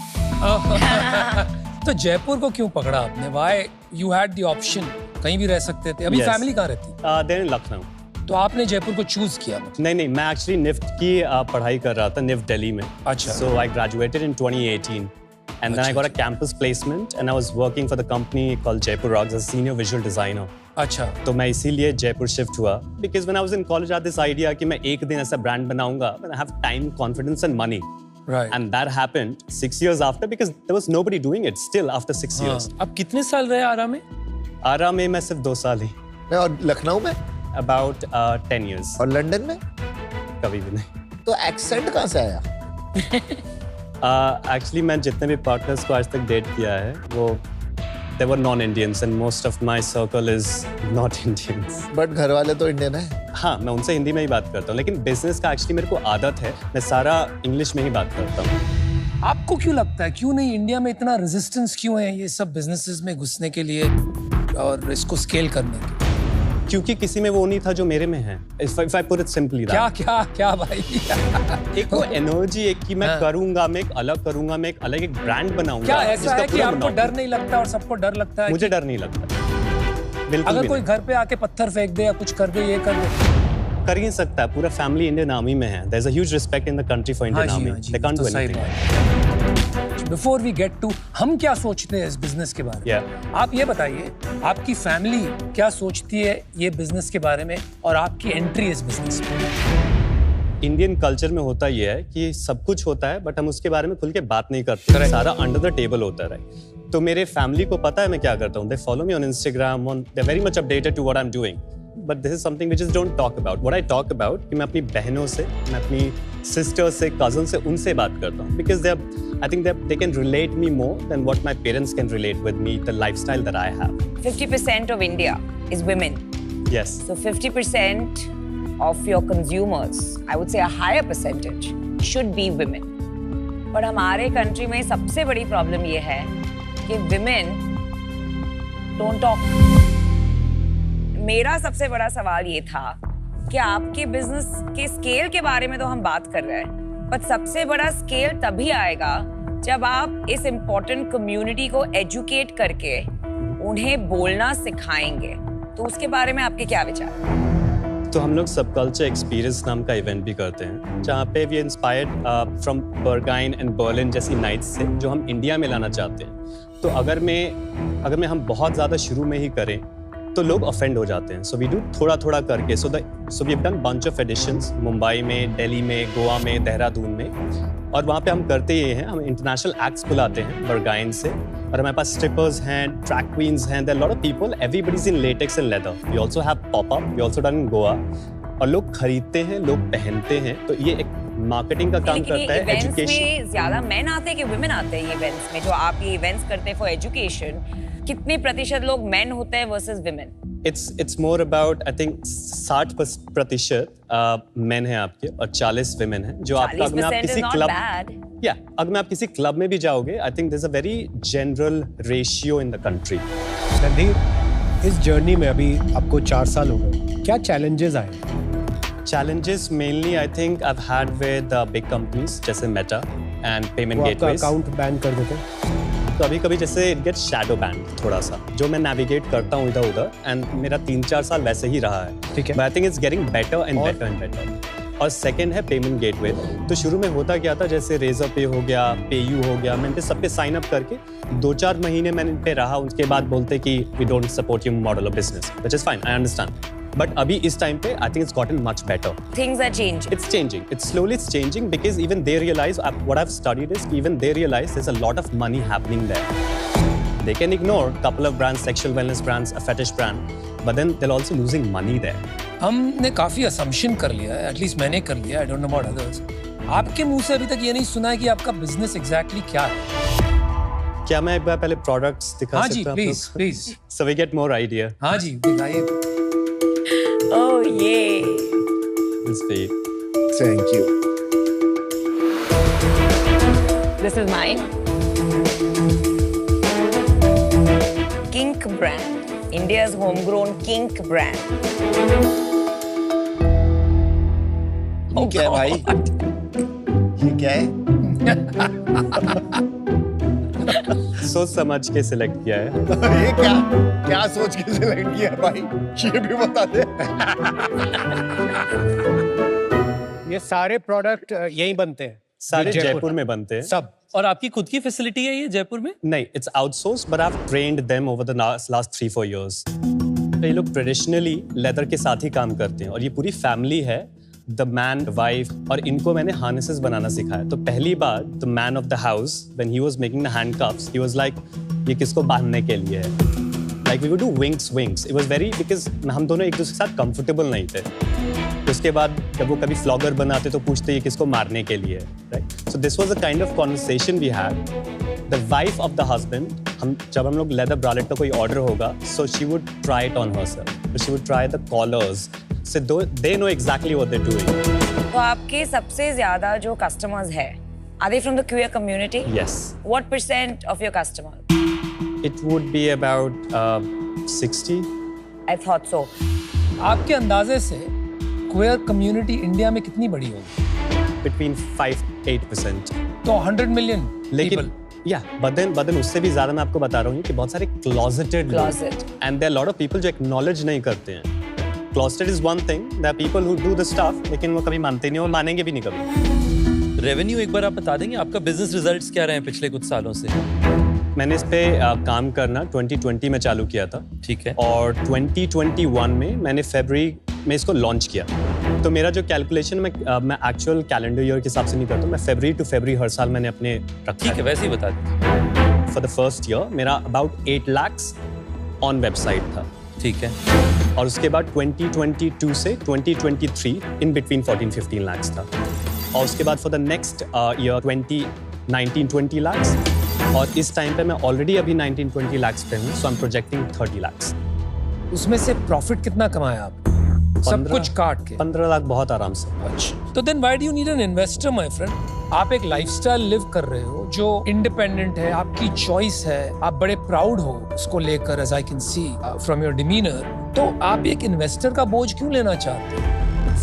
तो जयपुर को क्यों पकड़ा आपने? Why you had the option, कहीं भी रह सकते थे. अभी फैमिली कहाँ रहती? Then in Lucknow. तो आपने जयपुर को चूज किया? नहीं, मैं एक्चुअली निफ्ट की पढ़ाई कर रहा था, निफ्ट दिल्ली में. अच्छा. So I graduated in 2018 and then I got a campus placement and I was working for the company called Jaipur Rugs as a senior visual designer. अच्छा. तो मैं इसीलिए जयपुर शिफ्ट हुआ because when I was in college I had this idea कि मैं एक दिन ऐसा ब्रांड बनाऊंगा when I have time, confidence and money. Right. And that happened 6 years after because there was nobody doing it still after 6 years. अब कितने साल रहे आरा में? आरा में मैं सिर्फ 2 साल ही, और लखनऊ में अबाउट 10 years। और लंदन में कभी भी नहीं। तो एक्सेंट कहाँ से आया? एक्चुअली मैं जितने भी पार्टनर्स को आज तक डेट किया है वो they were non-Indians and most of my circle is not Indians। But घर वाले तो इंडियन है। हाँ, मैं उनसे हिंदी में ही बात करता हूँ, लेकिन बिजनेस का एक्चुअली मेरे को आदत है, मैं सारा इंग्लिश में ही बात करता हूँ। आपको क्यों लगता है, क्यों नहीं इंडिया में इतना रेजिस्टेंस क्यों है ये सब बिजनेसेस में घुसने के लिए और इसको स्केल करने के लिए? क्योंकि किसी में वो नहीं था जो मेरे में है। If I put it simply that। क्या क्या क्या भाई? एक वो एनर्जी एक कि मैं करूंगा, मैं एक अलग करूंगा, मैं एक अलग एक ब्रांड बनाऊंगा। क्या ऐसा जिसका है कि पूरा आपको मुनाफा- डर नहीं लगता और सबको डर लगता है? मुझे डर नहीं लगता बिल्कुल अगर भी कोई नहीं। घर पे आके पत्थर फेंक दे या कुछ कर दे, ये कर दे, कर ही नहीं सकता, पूरा फैमिली इंडियन आर्मी में है। There's a huge respect in the country for Indian Army। They can't do anything। Before we get to हम क्या सोचते हैं इस बिजनेस के बारे में, Yeah। आप ये बताइए आपकी फैमिली क्या सोचती है ये बिजनेस के बारे में और आपकी एंट्री इस बिजनेस में? इंडियन कल्चर में होता ये है कि सब कुछ होता है बट हम उसके बारे में खुल के बात नहीं करते, सारा अंडर द टेबल होता है, राइट? तो मेरे फैमिली को पता है मैं क्या करता हूँ। They follow me on Instagram, they very much updated to what I am doing, but this is something which is don't talk about. What I talk about कि मैं अपनी बहनों से, मैं अपनी सिस्टर से, कजन से, उनसे बात करता हूँ, because I think they can relate me more than what my parents can relate with me, the lifestyle that I have। 50% of India is women. Yes। So 50% of your consumers, I would say a higher percentage, should be women. पर हमारे country में सबसे बड़ी problem ये है कि women don't talk। मेरा सबसे बड़ा सवाल ये था कि आपके बिजनेस के स्केल के बारे में तो हम बात कर रहे हैं, पर सबसे बड़ा स्केल तभी आएगा जब आप इस इम्पोर्टेंट कम्युनिटी को एजुकेट करके उन्हें बोलना सिखाएंगे। तो उसके बारे में आपके क्या विचार? तो हम लोग सब कल्चर एक्सपीरियंस नाम का इवेंट भी करते हैं, जहाँ पे we inspired from Berghain and Berlin जैसी नाइट्स से, जो हम इंडिया में लाना चाहते हैं। तो अगर मैं हम बहुत ज़्यादा शुरू में ही करें तो लोग ऑफेंड हो जाते हैं। सो वी डू थोड़ा थोड़ा करके। So we have done bunch of editions Mumbai में, दिल्ली में, गोवा में, देहरादून में, और वहाँ पे हम करते ये हैं, हम इंटरनेशनल एक्ट्स बुलाते हैं बर्गाइन से, और हमारे पास स्ट्रिपर्स हैं, ट्रैक क्वींस हैं, there are lot of people, everybody is in latex and leather. We also have pop up, we also done in Goa, और लोग खरीदते हैं, लोग पहनते हैं। तो ये एक मार्केटिंग का काम करता है, एजुकेशन। में ज्यादा मेन आते हैं कि वुमेन आते हैं ये इवेंट्स में? जो आप ये इवेंट्स करते हैं फॉर एजुकेशन, कितने प्रतिशत लोग मेन होते हैं versus women? It's more about I think 60% main हैं आपके और 40 women हैं, जो आपका अगर आप किसी क्लब अगर आप किसी क्लब में भी जाओगे, I think there's a very general ratio in the country। Randhir, इस जर्नी में अभी आपको 4 साल हो गए, क्या चैलेंजेस आए? Challenges mainly I think I've had with big companies जैसे Meta and payment वो आपका gateways। अकाउंट बैन कर देते हैं? कभी कभी जैसे इट गेट शैडो बैंड थोड़ा सा, जो मैं नेविगेट करता हूँ इधर उधर, एंड मेरा 3-4 साल वैसे ही रहा है। ठीक है। But I think it's getting better and better and better. और सेकंड है पेमेंट गेटवे। तो शुरू में होता क्या था, जैसे रेजर पे हो गया, पेयू हो गया, मैं इन पे सब पे साइन अप करके 2-4 महीने मैंने इन पे रहा, उसके बाद बोलते कि we don't support your model of business, which is fine, I understand. But अभी इस टाइम पे I think it's gotten much better। Things are changing। It's changing. It's slowly changing because even they realize, what I've studied is even they realize there's a lot of money happening there। They can ignore a couple of brands, sexual wellness brands, a fetish brand, but then they're also losing money there। हमने काफी assumption कर लिया है, at least मैंने कर लिया, आई don't know about others. आपके मुंह से अभी तक ये नहीं सुना है कि आपका बिजनेस एग्जैक्टली क्या है। क्या मैं एक बार पहले प्रोडक्ट्स दिखा हाँ सकता जी, हूँ? Please please. So we get more idea। हाँ जी, दिखाइए। Oh yeah। This be Thank you। This is mine। Kink brand, India's homegrown kink brand। ये क्या है भाई? ये क्या है? सोच समझ के सिलेक्ट किया है। ये क्या सोच के सिलेक्ट किया है भाई? ये भी बता दे। ये सारे प्रोडक्ट यहीं बनते हैं? सारे जयपुर में बनते हैं सब। और आपकी खुद की फैसिलिटी है ये जयपुर में? नहीं, it's outsource, but I have trained them over the last 3-4 years। ये लोग ट्रेडिशनली लेदर के साथ ही काम करते हैं, और ये पूरी फैमिली है, द मैन, वाइफ, और इनको मैंने हार्नेसेस बनाना सिखाया। तो पहली बार the man of the house when he was making the handcuffs, he was like, ये किसको बांधने के लिए है? Like we would do wings. It was very because हम दोनों एक दूसरे के साथ comfortable नहीं थे. उसके बाद जब वो कभी फ्लॉगर बनाते तो पूछते ये किसको मारने के लिए, right? So this was the kind of conversation we had. The wife of the husband, जब हम लोग leather bralette का कोई order होगा, so she would try it on herself. She would try the collars. So they know exactly what they're doing. तो आपके सबसे ज्यादा जो customers है, are they from the queer community? Yes. What % of your customers? It would be about 60. I thought so. आपके अंदाजे से queer community India में कितनी बड़ी होगी? Between 5-8%. तो 100 मिलियन लेकिन but then उससे भी ज्यादा मैं आपको बता रहा हूँ कि बहुत सारे closeted and there are a lot of people जो acknowledge नहीं करते हैं. Closeted is one thing. There are people who do the stuff लेकिन वो कभी मानते नहीं और मानेंगे भी नहीं कभी. रेवेन्यू एक बार आप बता देंगे, आपका बिजनेस रिजल्ट्स क्या रहे हैं पिछले कुछ सालों से? मैंने इस पे काम करना 2020 में चालू किया था. ठीक है. और 2021 में मैंने फरवरी में इसको लॉन्च किया. तो मेरा जो कैलकुलेशन मैं एक्चुअल कैलेंडर ईयर के हिसाब से नहीं करता, मैं फरवरी टू फरवरी हर साल मैंने अपने रखा. ठीक है, वैसे ही बता दीजिए. फॉर द फर्स्ट ईयर मेरा अबाउट 8 lakhs ऑन वेबसाइट था. ठीक है. और उसके बाद 2022 से 2023 इन बिटवीन 14-15 lakhs था. और उसके बाद for the next year 2019-20 lakhs. और इस टाइम पे मैं ऑलरेडी अभी 19-20 lakhs पे हूँ, सो आई एम प्रोजेक्टिंग 30 lakhs. उसमें से प्रॉफिट कितना कमाया आप? सब कुछ काट के 15 लाख बहुत आराम से. अच्छा, तो then why do you need an investor my friend? आप एक लाइफस्टाइल लिव कर रहे हो जो इंडिपेंडेंट है, आपकी चॉइस है, आप बड़े प्राउड हो उसको लेकर, as I can see from your demeanour. तो आप एक इन्वेस्टर का बोझ क्यों लेना चाहते हो?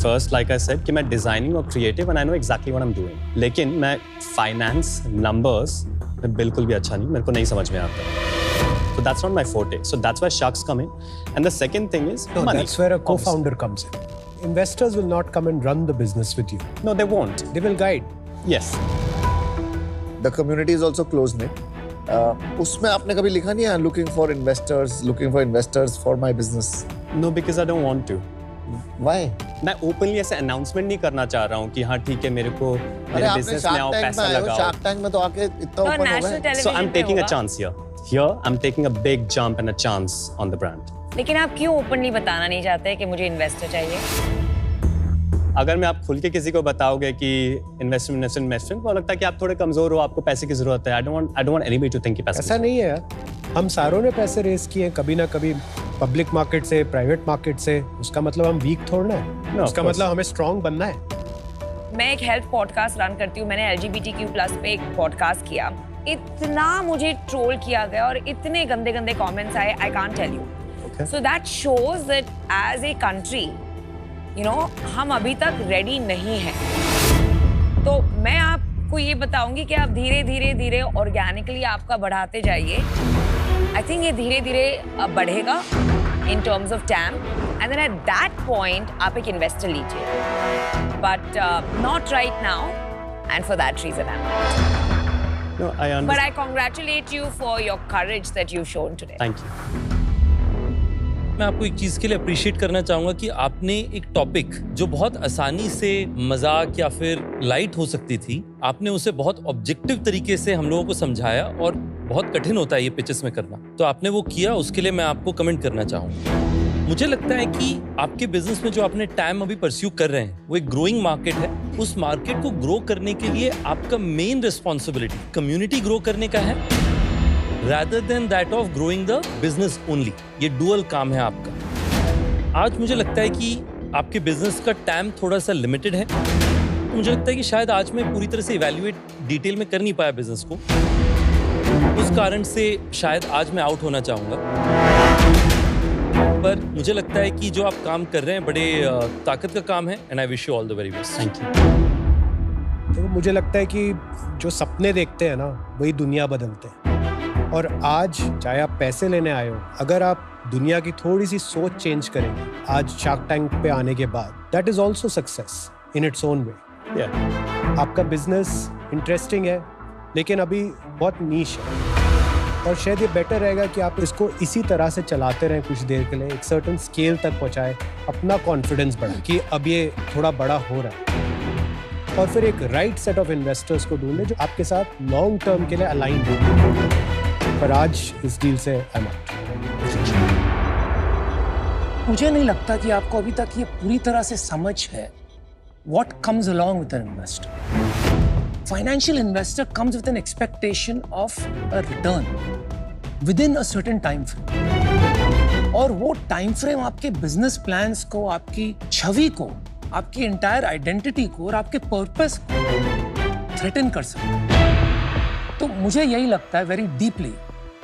First, like I said, कि मैं डिजाइनिंग और creative and I know exactly what I'm doing. लेकिन मैं फाइनेंस नंबर्स में बिल्कुल भी अच्छा नहीं, मेरे को नहीं समझ में आता. So that's not my forte. So that's why sharks come in. And the second thing is money. That's where a co-founder comes in. Investors will not come and run the business with you. No, they won't. They will guide. Yes. The community is also close-knit. उसमें आपने कभी लिखा नहीं है looking for investors for my business? No, because I don't want to. Why? मैं openly ऐसे announcement नहीं करना चाह रहा हूँ कि हाँ ठीक है मेरे को मेरे बिजनेस में आओ, पैसा लगाओ. शार्क टैंक में तो आके इतना ओपन हो गए. So I'm taking a chance here. Here I'm taking a big jump and a chance on the brand. लेकिन आप क्यों ओपनली बताना नहीं चाहते कि मुझे इन्वेस्टर चाहिए? अगर मैं आप खुल के किसी को बताओगे कि इन्वेस्टमेंट को लगता है कि आप थोड़े कमजोर हो, आपको पैसे की जरूरत है. I don't want anybody to think कि पैसे. ऐसा नहीं है यार, हम सारों ने पैसे रेस किए कभी ना कभी, पब्लिक मार्केट से, प्राइवेट मार्केट से. उसका मतलब हम वीक थोड़ना है. उसका मतलब हमें स्ट्रॉन्ग बनना है. मैं एक हेल्थ पॉडकास्ट रन करती हूँ. मैंने LGBTQ+ पे एक पॉडकास्ट किया. इतना मुझे ट्रोल किया गया और इतने गंदे गंदे कमेंट्स आए, I can't tell you. So that shows that as a country हम अभी तक रेडी नहीं हैं. तो मैं आपको ये बताऊंगी कि आप धीरे धीरे धीरे ऑर्गेनिकली आपका बढ़ाते जाइए. आई थिंक ये धीरे धीरे बढ़ेगा in terms of TAM, and then at that point आप एक इन्वेस्टर लीजिए, but not right now, and for that reason I am. No, I understand. But I congratulate you for your courage that you've shown today. Thank you. मैं आपको एक चीज के लिए appreciate करना चाहूंगा कि आपने एक टॉपिक जो बहुत आसानी से मजाक या फिर लाइट हो सकती थी, आपने उसे बहुत ऑब्जेक्टिव तरीके से हम लोगों को समझाया. और बहुत कठिन होता है ये पिचेस में करना, तो आपने वो किया, उसके लिए मैं आपको कमेंट करना चाहूंगा. मुझे लगता है कि आपके बिजनेस में जो आपने टाइम अभी परस्यू कर रहे हैं वो एक ग्रोइंग मार्केट है. उस मार्केट को ग्रो करने के लिए आपका मेन रिस्पॉन्सिबिलिटी कम्युनिटी ग्रो करने का है, rather than that of growing the business only. ये डुअल काम है आपका. आज मुझे लगता है कि आपके बिजनेस का टाइम थोड़ा सा लिमिटेड है. तो मुझे लगता है कि शायद आज मैं पूरी तरह से इवैल्यूएट डिटेल में कर नहीं पाया बिजनेस को. उस कारण से शायद आज मैं आउट होना चाहूंगा. पर मुझे लगता है कि जो आप काम कर रहे हैं बड़े ताकत का काम है, and I wish you all the very best. Thank you. तो मुझे लगता है कि जो सपने देखते हैं ना, वही दुनिया बदलते हैं. और आज चाहे आप पैसे लेने आए हो, अगर आप दुनिया की थोड़ी सी सोच चेंज करेंगे आज शार्क टैंक पे आने के बाद, that is also success in its own way. आपका बिजनेस इंटरेस्टिंग है लेकिन अभी बहुत नीश है, और शायद ये बेटर रहेगा कि आप इसको इसी तरह से चलाते रहें कुछ देर के लिए, एक सर्टेन स्केल तक पहुंचाए, अपना कॉन्फिडेंस बढ़ाए कि अब ये थोड़ा बड़ा हो रहा है, और फिर एक राइट सेट ऑफ इन्वेस्टर्स को ढूंढे जो आपके साथ लॉन्ग टर्म के लिए अलाइन हो. पर आज इस डील से आई एम आउट. मुझे नहीं लगता कि आपको अभी तक ये पूरी तरह से समझ है what comes along with an investor. Financial investor comes with an expectation of a return within a certain time frame. और वो टाइम फ्रेम आपके बिजनेस प्लान्स को, आपकी छवि को, आपकी एंटायर आइडेंटिटी को और आपके पर्पस को थ्रेटन कर सकते हैं। तो मुझे यही लगता है very deeply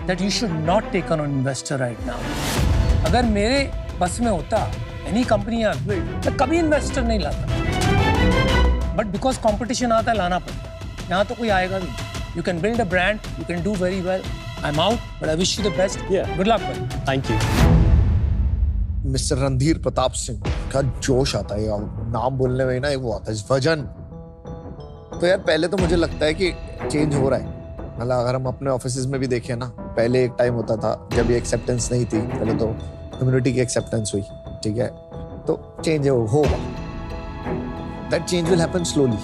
that you should not take on an investor right now. अगर मेरे बस में होता एनी कंपनी आई बिल्ड, मैं कभी इन्वेस्टर नहीं लाता, बट बिकॉज कॉम्पिटिशन आता है लाना पड़ता है। यहाँ तो कोई आएगा भी। You can build a brand, you can do very well. I am out, but I wish you the best. Good luck भाई। Thank you. Mister Randhir Pratap Singh का जोश आता है, नाम बोलने में ही ना वो आता है वजन। तो यार पहले तो मुझे लगता है कि चेंज हो रहा है। मतलब अगर हम अपने ऑफिसेज में भी देखें ना, पहले एक टाइम होता था जब ये एक्सेप्टेंस नहीं थी, पहले तो कम्युनिटी की एक्सेप्टेंस हुई, ठीक है, तो चेंज होगा। That change will happen slowly.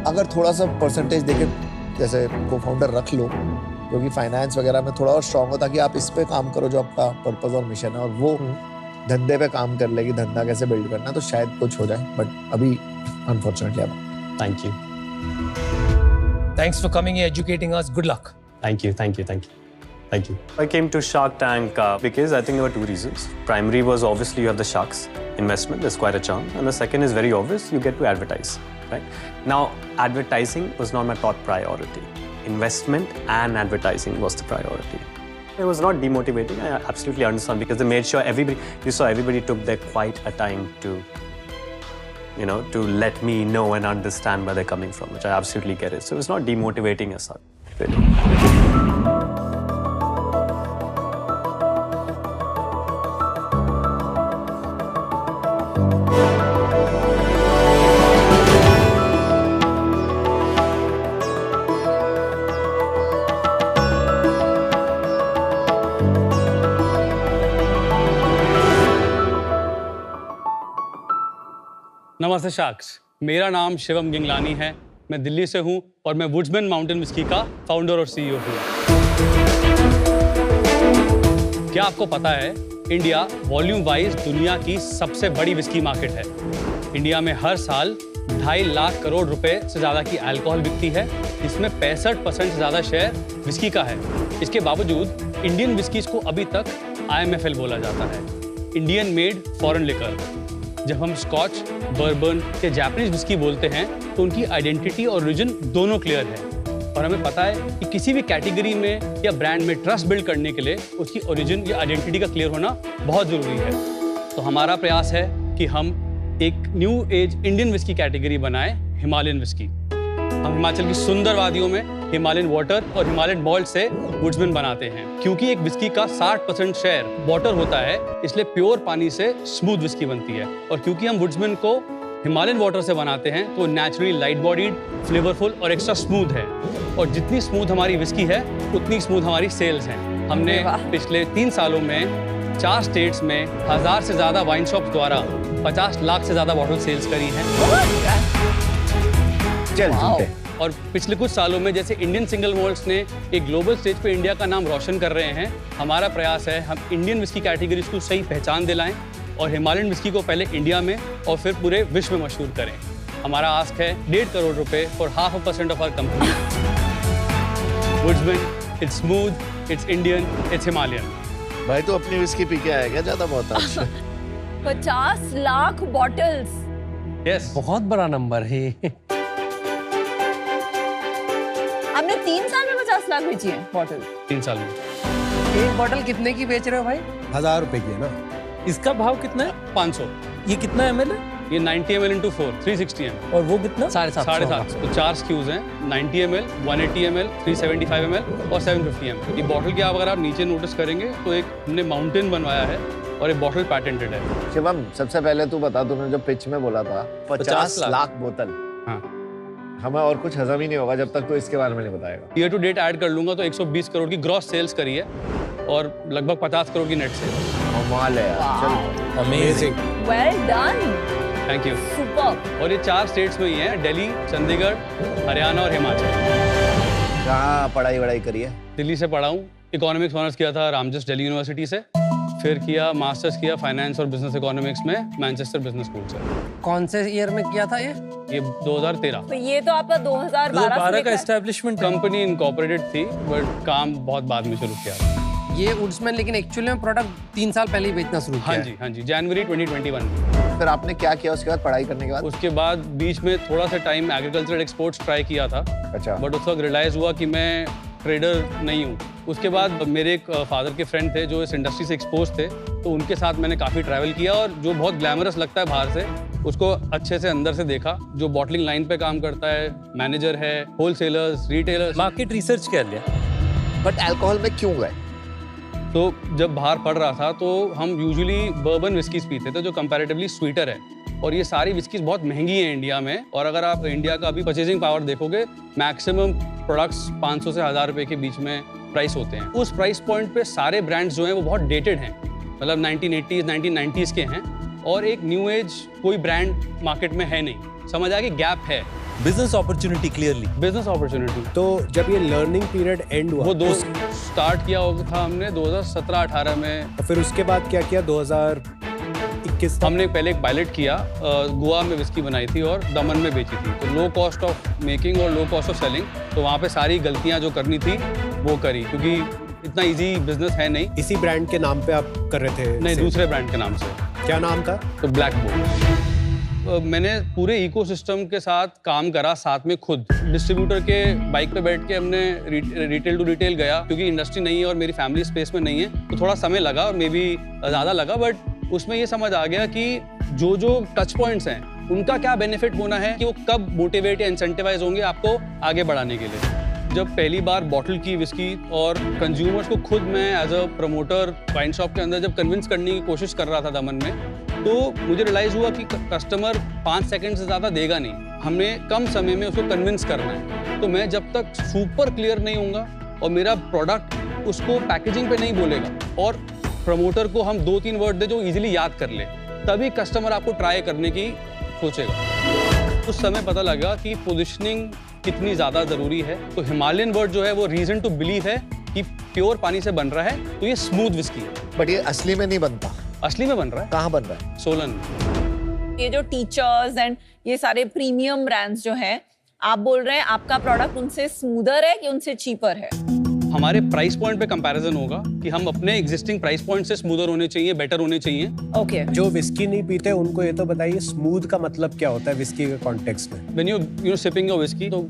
अगर थोड़ा सा परसेंटेज देके जैसे को फाउंडर रख लो, क्योंकि फाइनेंस वगैरह में थोड़ा और स्ट्रांग हो, ताकि आप इस पे काम करो जो आपका पर्पस और मिशन है, और वो धंधे पे काम कर लेगी, धंधा कैसे बिल्ड करना, तो शायद कुछ हो जाए। बट अभी अनफॉर्चुनेटली अब thank you. Thanks for coming and educating us. Good luck. Thank you, thank you, thank you. Thank you. I came to Shark Tank because I think there were two reasons. Primary was obviously you have the sharks investment, there's quite a charm. And the second is very obvious, you get to advertise, right? Now, advertising was not my top priority. Investment and advertising was the priority. It was not demotivating, I absolutely understand, because they made sure everybody took their quite a time to, you know, to let me know and understand where they're coming from, which I absolutely get it. So it's not demotivating as such, really. नमस्ते sharks, मेरा नाम शिवम गिंगलानी है। मैं दिल्ली से हूं और मैं वुड्समैन mountain whisky का फाउंडर और सीईओ हूं। क्या आपको पता है, इंडिया वॉल्यूम वाइज दुनिया की सबसे बड़ी विस्की मार्केट है। इंडिया में हर साल 2.5 लाख करोड़ रुपए से ज़्यादा की अल्कोहल बिकती है, जिसमें 65% से ज़्यादा शेयर विस्की का है। इसके बावजूद इंडियन विस्कीज को अभी तक IMFL बोला जाता है, इंडियन मेड फॉरेन लिकर। जब हम स्कॉच, बर्बन या जापानीज विस्की बोलते हैं तो उनकी आइडेंटिटी और ओरिजिन दोनों क्लियर है। और हमें पता है कि किसी भी कैटेगरी में या ब्रांड में ट्रस्ट बिल्ड करने के लिए उसकी ओरिजिन या आइडेंटिटी का क्लियर होना बहुत ज़रूरी है। तो हमारा प्रयास है कि हम एक new age Indian whisky category बनाएं, हिमालयन विस्की। हम हिमाचल की सुंदर वादियों में हिमालयन वाटर और हिमालयन मॉल्ट से वुड्समैन बनाते हैं। क्योंकि एक विस्की का 60% शेयर वाटर होता है, इसलिए प्योर पानी से स्मूथ विस्की बनती है। और क्योंकि हम वुड्समैन को हिमालयन वाटर से बनाते हैं तो नेचुरली लाइट बॉडीड, फ्लेवरफुल और एक्स्ट्रा स्मूथ है। और जितनी स्मूथ हमारी विस्की है उतनी स्मूथ हमारी सेल्स हैं। हमने पिछले 3 सालों में 4 स्टेट्स में 1000 से ज़्यादा वाइन शॉप्स द्वारा 50 लाख से ज़्यादा बॉटल सेल्स करी हैं। और पिछले कुछ सालों में जैसे इंडियन सिंगल मॉल्ट्स ने एक ग्लोबल स्टेज पे इंडिया का नाम रोशन कर रहे हैं, हमारा प्रयास है हम इंडियन विस्की कैटेगरीज को सही पहचान दिलाएं और हिमालयन विस्की को पहले इंडिया में और फिर पूरे विश्व में मशहूर करें। हमारा आस्क है 1.5 करोड़ रुपए for 0.5% of our company. Woodsman, it's smooth, it's Indian, it's Himalayan. भाई तो अपनी विस्की पी के आएगा ज्यादा बहुत अच्छा। 50 लाख बॉटल्स। यस, बहुत बड़ा नंबर है। हमने 3 साल में 50 लाख बेची है बॉटल। 3 साल में। एक बॉटल कितने की बेच रहे हो भाई? 1000 रुपए की है ना? इसका भाव कितना है? 500। ये कितना ml है? ये 90 ml into 4, 360 ml। और वो कितना? 750। तो 4 SKUs हैं, 90 ml, 180 ml, 375 ml और 750 ml। ये बॉटल की अगर आप नीचे नोटिस करेंगे तो एक हमने माउंटेन बनवाया है और एक बॉटल पैटेंटेड है। शिवम, सबसे पहले तू बता, तूने जो पिच में बोला था 50 लाख बोतल, हाँ, हमें और कुछ हजम ही नहीं होगा जब तक तो इसके बारे में नहीं बताएगा। ईयर टू डेट ऐड कर लूंगा तो 120 करोड़ की ग्रॉस सेल्स करी है और लगभग 50 करोड़ की नेट सेल्स। कमाल है यार, चल amazing, well done, thank you. Super. और ये 4 स्टेट्स में ही है, दिल्ली, चंडीगढ़, हरियाणा और हिमाचल। कहाँ पढ़ाई वढ़ाई करी है? दिल्ली से पढ़ा हूँ, इकोनॉमिक्स ऑनर्स किया था रामजस दिल्ली यूनिवर्सिटी से। फिर किया मास्टर्स किया फाइनेंस और बिजनेस इकोनॉमिक्स में मैनचेस्टर बिजनेस स्कूल से। कौन से ईयर में किया था ये? ये 2013। तो ये तो आपका 2012 2012 का एस्टेब्लिशमेंट। कंपनी इनकॉर्पोरेटेड थी बट काम बहुत बाद में शुरू किया था। ये वुड्समैन लेकिन एक्चुअली में प्रोडक्ट 3 साल पहले ही बेचना शुरू किया। हाँ जी जनवरी 2021। फिर आपने क्या किया उसके बाद, पढ़ाई करने के बाद? उसके बाद बीच में थोड़ा सा टाइम एग्रीकल्चरल एक्सपोर्ट्स ट्राई किया था। अच्छा। बट उस वक्त रियलाइज हुआ कि मैं ट्रेडर नहीं हूँ। उसके बाद मेरे एक फादर के फ्रेंड थे जो इस इंडस्ट्री से एक्सपोज थे, तो उनके साथ मैंने काफ़ी ट्रैवल किया और जो बहुत ग्लैमरस लगता है बाहर से, उसको अच्छे से अंदर से देखा। जो बॉटलिंग लाइन पे काम करता है, मैनेजर है, होलसेलर्स, रिटेलर्स, मार्केट रिसर्च कर लिया। बट अल्कोहल में क्यों गए? तो जब बाहर पढ़ रहा था तो हम यूजुअली बर्बन विस्कीज पीते थे जो कंपैरेटिवली स्वीटर है, और ये सारी विस्कीज बहुत महंगी है इंडिया में। और अगर आप इंडिया का अभी परचेजिंग पावर देखोगे, मैक्सिमम प्रोडक्ट्स 500 से 1000 रुपए के बीच में प्राइस होते हैं। उस प्राइस पॉइंट पे सारे ब्रांड्स जो हैं वो बहुत डेटेड हैं, मतलब 1980s 1990s के हैं, और एक न्यू एज कोई ब्रांड मार्केट में है नहीं। समझ आ कि गैप है। Business opportunity, clearly business opportunity. तो जब ये लर्निंग पीरियड एंड हुआ, वो स्टार्ट किया था हमने 2017-18 में। तो फिर उसके बाद क्या किया? 2021 हमने पहले एक पायलट किया, गोवा में विस्की बनाई थी और दमन में बेची थी। तो लो कॉस्ट ऑफ मेकिंग और लो कॉस्ट ऑफ सेलिंग, तो वहाँ पे सारी गलतियाँ जो करनी थी वो करी, क्योंकि इतना इजी बिजनेस है नहीं। इसी ब्रांड के नाम पे आप कर रहे थे? नहीं, दूसरे ब्रांड के नाम से। क्या नाम था? तो ब्लैक बोर्ड। मैंने पूरे इकोसिस्टम के साथ काम करा, साथ में खुद डिस्ट्रीब्यूटर के बाइक पे बैठ के हमने रिटेल टू रिटेल गया, क्योंकि इंडस्ट्री नहीं है और मेरी फैमिली स्पेस में नहीं है, तो थोड़ा समय लगा और मे बी ज़्यादा लगा। बट उसमें ये समझ आ गया कि जो जो टच पॉइंट्स हैं उनका क्या बेनिफिट होना है, कि वो कब मोटिवेट या इंसेंटिवाइज होंगे आपको आगे बढ़ाने के लिए। जब पहली बार बॉटल की विस्की और कंज्यूमर्स को खुद मैं as a promoter wine shop के अंदर जब कन्विंस करने की कोशिश कर रहा था दमन में, तो मुझे रियलाइज़ हुआ कि कस्टमर 5 सेकंड से ज़्यादा देगा नहीं, हमें कम समय में उसको कन्विंस करना है। तो मैं जब तक सुपर क्लियर नहीं होऊंगा और मेरा प्रोडक्ट उसको पैकेजिंग पे नहीं बोलेगा और प्रमोटर को हम 2-3 वर्ड दे जो इजीली याद कर ले, तभी कस्टमर आपको ट्राई करने की सोचेगा। उस समय पता लगा कि पोजिशनिंग कितनी ज़्यादा ज़रूरी है। तो हिमालयन वर्ड जो है वो रीज़न टू बिलीव है कि प्योर पानी से बन रहा है, तो ये स्मूथ विस्की है। बट ये असली में नहीं बनता। असली में बन रहा है। कहाँ बन रहा है? सोलन में। ये जो टीचर्स एंड ये सारे प्रीमियम ब्रांड्स जो हैं, आप बोल रहे हैं आपका प्रोडक्ट उनसे स्मूदर है कि उनसे चीपर है? हमारे प्राइस पॉइंट पे कंपैरिजन होगा कि हम अपने एग्जिस्टिंग प्राइस पॉइंट से स्मूदर होने चाहिए, बेटर होने चाहिए। ओके। जो विस्की नहीं पीते उनको ये तो बताइए, स्मूथ का मतलब क्या होता है विस्की के कॉन्टेक्स्ट में? When you sipping your whisky, तो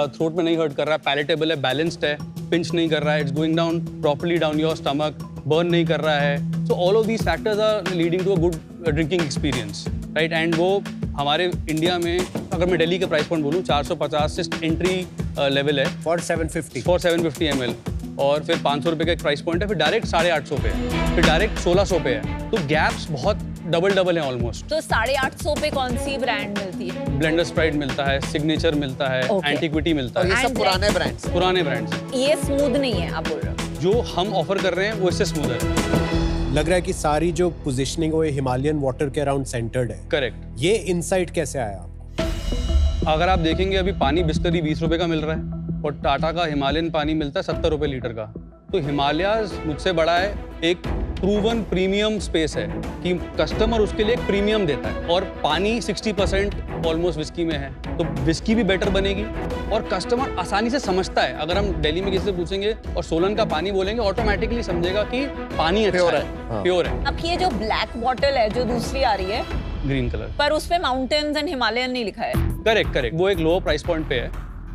थ्रोट में नहीं हर्ट कर रहा है, पैलेटेबल है, बैलेंस्ड है, पिंच नहीं कर रहा है, it's going down properly down your stomach, burn नहीं कर रहा है। So all of these factors are leading to a good drinking experience, right. And वो हमारे इंडिया में, अगर मैं दिल्ली के प्राइस पॉइंट बोलूँ, 450 से एंट्री लेवल है फॉर 750 ml, और फिर 500 रुपये का एक प्राइस पॉइंट है, फिर डायरेक्ट 850 पे है, फिर डायरेक्ट 1600 पे है। तो गैप्स बहुत डबल है ऑलमोस्ट। तो 850 पे कौन सी ब्रांड मिलती है? ब्लेंडर स्प्राइट मिलता है, सिग्नेचर मिलता है, एंटीक्विटी मिलता है। ये सब पुराने ब्रांड्स। पुराने ब्रांड्स। ये स्मूथ नहीं है आप बोल रहे हो? जो हम ऑफर कर रहे हैं वो इससे स्मूदर है। लग रहा है कि सारी जो पोजीशनिंग वो हिमालयन वाटर के अराउंड सेंटर्ड है। करेक्ट। ये इनसाइट कैसे आया आपको? अगर आप देखेंगे अभी पानी बिस्लरी 20 रुपए का मिल रहा है और टाटा का हिमालयन पानी मिलता है 70 रुपए लीटर का। तो हिमालयाज मुझसे बड़ा है, एक प्रूवन प्रीमियम स्पेस है कि कस्टमर उसके लिए एक प्रीमियम देता है, और पानी 60% ऑलमोस्ट विस्की में है, तो विस्की भी बेटर बनेगी और कस्टमर आसानी से समझता है। अगर हम दिल्ली में किसी से पूछेंगे और सोलन का पानी बोलेंगे, ऑटोमेटिकली समझेगा कि पानी अच्छा है, प्योर है। अब ये जो ब्लैक बॉटल है जो दूसरी आ रही है ग्रीन कलर, पर उस पे माउंटेन्स एंड हिमालयन नहीं लिखा है। करेक्ट। वो एक लोअर प्राइस पॉइंट पे है,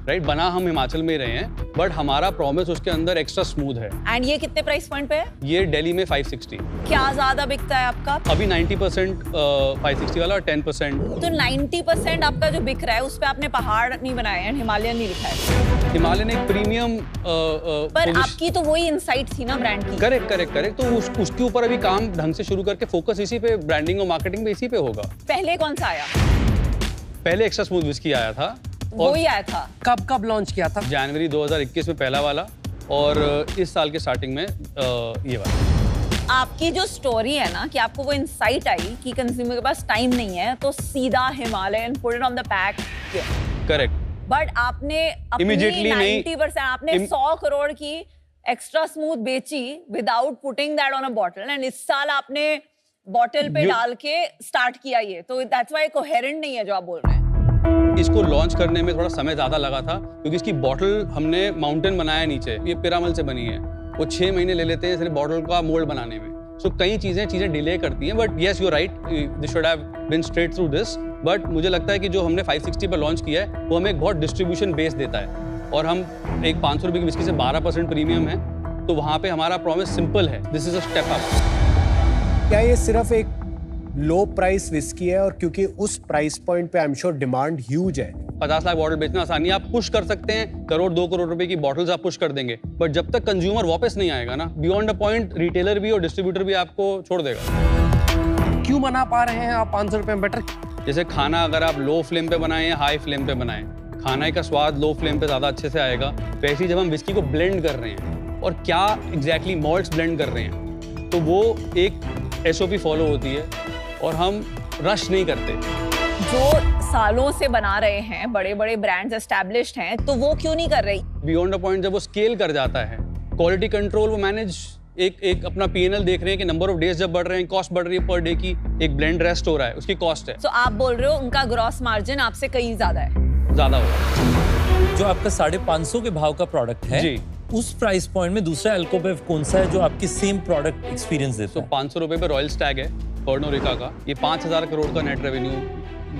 राइट। बना हम हिमाचल में ही रहे हैं, बट हमारा प्रॉमिस उसके अंदर एक्स्ट्रा स्मूथ है। एंड ये कितने प्राइस पॉइंट पे है? ये दिल्ली में 560। क्या ज्यादा बिकता है आपका? अभी 90% 560 वाला और 10%। तो 90% आपका जो बिक रहा है उस पे आपने पहाड़ नहीं बनाया है, हिमालयन नहीं लिखा है। हिमालयन एक प्रीमियम पर आपकी तो वही इनसाइट थी ना ब्रांड की। करेक्ट। तो उसके ऊपर अभी काम ढंग से शुरू करके फोकस इसी पे, ब्रांडिंग और मार्केटिंग पे इसी पे होगा। पहले कौन सा आया? पहले एक्स्ट्रा स्मूथ विस्की आया था। वो ही आया था। कब लॉन्च किया था? जनवरी 2021 में पहला वाला, और इस साल के स्टार्टिंग में ये वाला। आपकी जो स्टोरी है ना कि आपको वो इंसाइट आई कि कंज्यूमर के पास टाइम नहीं है, तो सीधा Himalayan put it on the pack. Correct. But आपने अपनी 90% आपने 100 करोड़ की एक्स्ट्रा स्मूथ बेची without putting that on a bottle, and इस साल आपने बॉटल पे डाल के स्टार्ट किया ये, तो दैट्स व्हाई कोहेरेंट नहीं है जो आप बोल रहे हैं। इसको लॉन्च करने में थोड़ा समय ज़्यादा लगा था क्योंकि इसकी बॉटल हमने माउंटेन बनाया नीचे, ये पिरामल से बनी है, वो 6 महीने ले लेते हैं सिर्फ बॉटल का मोल्ड बनाने में। सो कई चीज़ें डिले करती हैं, but yes you right, this should have been straight through this. But मुझे लगता है कि जो हमने 560 पर लॉन्च किया है वो हमें एक बहुत डिस्ट्रीब्यूशन बेस देता है, और हम एक 500 रुपये की विस्की से 12% प्रीमियम है, तो वहाँ पे हमारा प्रॉमिस सिंपल है, this is a step up. क्या ये सिर्फ एक लो प्राइस विस्की है, और क्योंकि उस प्राइस पॉइंट पे I am sure demand huge है? 50 लाख बॉटल बेचना आसानी है, आप पुश कर सकते हैं, करोड़ 2 करोड़ रुपए की बॉटल्स आप पुश कर देंगे, बट जब तक कंज्यूमर वापस नहीं आएगा ना, बियॉन्ड अ पॉइंट रिटेलर भी और डिस्ट्रीब्यूटर भी आपको छोड़ देगा। क्यों बना पा रहे हैं आप 500 रुपए में बेटर? जैसे खाना अगर आप लो फ्लेम पे बनाएं या हाई फ्लेम पे बनाएं, खाने का स्वाद लो फ्लेम पे ज़्यादा अच्छे से आएगा। वैसे ही जब हम विस्की को ब्लेंड कर रहे हैं और क्या एग्जैक्टली मॉल्ट्स ब्लेंड कर रहे हैं, तो वो एक SOP फॉलो होती है और हम रश नहीं करते। जो सालों से बना रहे हैं, बड़े बड़े ब्रांड्स एस्टैब्लिश्ड हैं, तो वो क्यों नहीं कर रही? बियॉन्ड अ पॉइंट जब वो स्केल कर जाता है, क्वालिटी कंट्रोल वो मैनेज, एक अपना P&L देख रहे हैं कि नंबर ऑफ डेज जब बढ़ रहे हैं, कॉस्ट बढ़ रही है पर डे की, एक ब्लेंड रेस्ट हो रहा है, उसकी कॉस्ट है। तो आप बोल रहे हो उनका ग्रॉस मार्जिन आपसे कहीं ज्यादा है? ज्यादा होगा। जो आपका 550 के भाव का प्रोडक्ट है जी, उस प्राइस पॉइंट में दूसरा अल्कोबेव कौन सा है जो आपकी सेम प्रोडक्ट एक्सपीरियंस देता है? 500 रुपए पे रॉयल स्टैग है पर्नो रिका का, ये 5000 करोड़ का नेट रेवेन्यू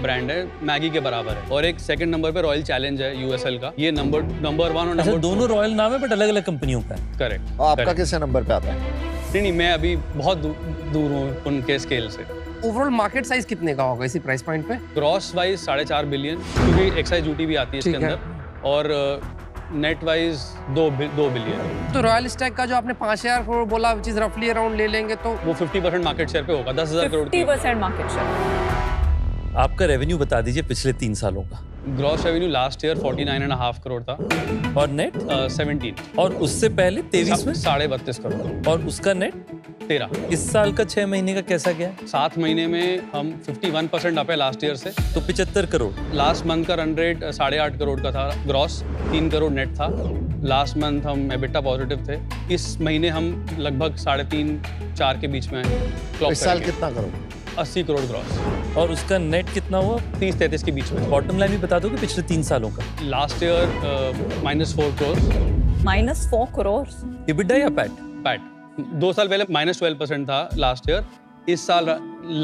ब्रांड है, मैगी के बराबर है। और एक सेकंड नंबर पे रॉयल चैलेंज है USL का, ये नंबर 1 और नंबर दोनों रॉयल नाम है बट अलग अलग कंपनियों का है। करेक्ट। आपका किस नंबर पे आता है? नहीं, मैं अभी बहुत दूर हूँ उनके स्केल से। ओवरऑल मार्केट साइज कितने का होगा इसी प्राइस पॉइंट पे? ग्रॉस वाइज 4.5 बिलियन, क्योंकि एक्साइज ड्यूटी भी आती है इसके अंदर, और नेट वाइज 2 बिलियन। तो रॉयल स्टैग का जो आपने 5000 करोड़ बोला, विच इज रफली अराउंड ले लेंगे तो वो 50% मार्केट शेयर पे होगा, 10,000 करोड़ की। 50% मार्केट शेयर। आपका रेवेन्यू बता दीजिए पिछले 3 सालों का। Gross revenue last year 49.5 crore था, और नेट 17, और उससे पहले 23 में 32.5 करोड़, और उसका नेट 13। इस साल का 6 महीने का कैसा गया? 7 महीने में हम 51% अप है लास्ट ईयर से, तो 75 करोड़। लास्ट मंथ का रन रेट 8.5 करोड़ का था ग्रॉस, 3 करोड़ नेट था। लास्ट मंथ हम एबिटा पॉजिटिव थे, इस महीने हम लगभग 3.5-4 के बीच में क्लॉक। इस साल कितना करोड़? 80 करोड़ ग्रॉस। और उसका नेट कितना हुआ? 30-33 के बीच में। बॉटम लाइन भी बता दो कि पिछले 3 सालों का। Last year -4 crore. -4 crore EBITDA या पैट? पैट 2 साल पहले -12% था लास्ट ईयर, इस साल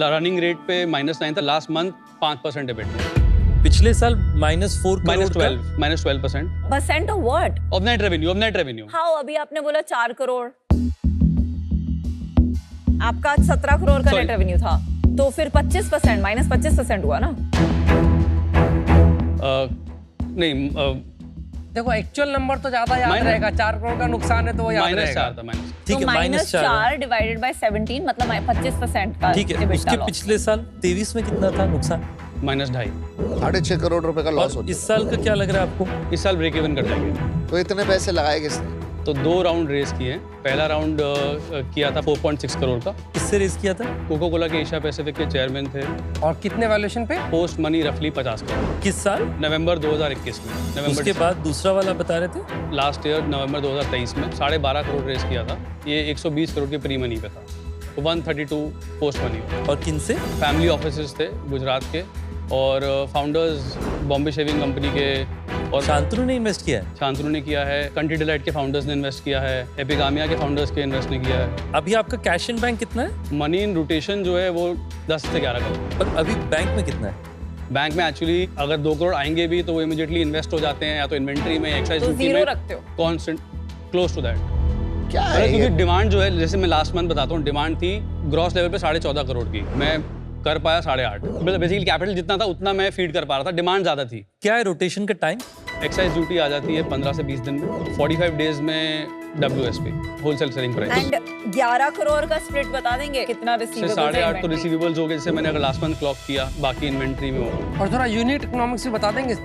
रनिंग रेट पे -9 था, लास्ट मंथ 5% EBITDA। पिछले साल -4 करोड़ का -12%। Percent of what? Of net revenue. How? अभी आपने बोला 4 करोड़, आपका 17 करोड़ का नेट रेवेन्यू था, तो फिर 25% -25% हुआ ना? नहीं, देखो एक्चुअल नंबर तो ज्यादा याद रहेगा, 4 करोड़ का नुकसान है तो वो याद रहेगा। -4 था। ठीक है, -4 डिवाइडेड बाय 17 मतलब 25% का। ठीक है, उसके पिछले साल 23 में कितना था नुकसान? -2.5, 6.5 करोड़ रुपए का लॉस होता है। इस साल का क्या लग रहा है आपको? इस साल ब्रेक इवन कर जाएंगे। तो इतने पैसे लगाए किसने? तो 2 राउंड रेस किए हैं। पहला राउंड किया था 4.6 करोड़ का। किससे रेस किया था? कोको कोला के एशिया पैसिफिक के चेयरमैन थे। और कितने वैल्यूएशन पे? पोस्ट मनी रफली 50 करोड़। किस साल? नवंबर 2021 में। उसके बाद दूसरा वाला बता रहे थे लास्ट ईयर नवंबर 2023 में 12.5 करोड़ रेस किया था, ये 120 करोड़ के प्री मनी पे था, तो 132 पोस्ट मनी। और किन से? फैमिली ऑफिसेज थे गुजरात के, और फाउंडर्स बॉम्बे शेविंग कंपनी के, और शांतनु ने इन्वेस्ट किया है। शांतनु ने किया है, कंट्री डिलाइट के फाउंडर्स ने इन्वेस्ट किया है, एपिगामिया के फाउंडर्स के इन्वेस्ट ने किया है। अभी आपका कैश इन बैंक कितना है? मनी इन रोटेशन जो है वो 10 से 11 करोड़। और अभी बैंक में कितना है? बैंक में एक्चुअली अगर 2 करोड़ आएंगे भी तो वो इमीडिएटली इन्वेस्ट हो जाते हैं, या तो इन्वेंट्री में, एक्साइज ड्यूटी में, रखते हो कांस्टेंट क्लोज टू दैट। क्या है क्योंकि डिमांड जो है, जैसे मैं लास्ट मंथ बताता हूँ, डिमांड थी ग्रॉस लेवल पे 14.5 करोड़ की, मैं कर पाया 8.5। मतलब बेसिकली कैपिटल जितना था उतना मैं फीड कर पा रहा था, डिमांड ज्यादा थी। क्या है रोटेशन का टाइम? एक्साइज ड्यूटी आ जाती है 15 से 20 दिन में, 45 डेज में WSP wholesale selling price. And 11 crore का स्प्लिट बता देंगे कितना रिसीवेबल्स है? 8.5 तो रिसीवेबल्स हो गए, जैसे मैंने अगर लास्ट मंथ क्लॉक किया, बाकी इन्वेंट्री में हो। और थोड़ा यूनिट इकोनॉमिक्स भी बता देंगे?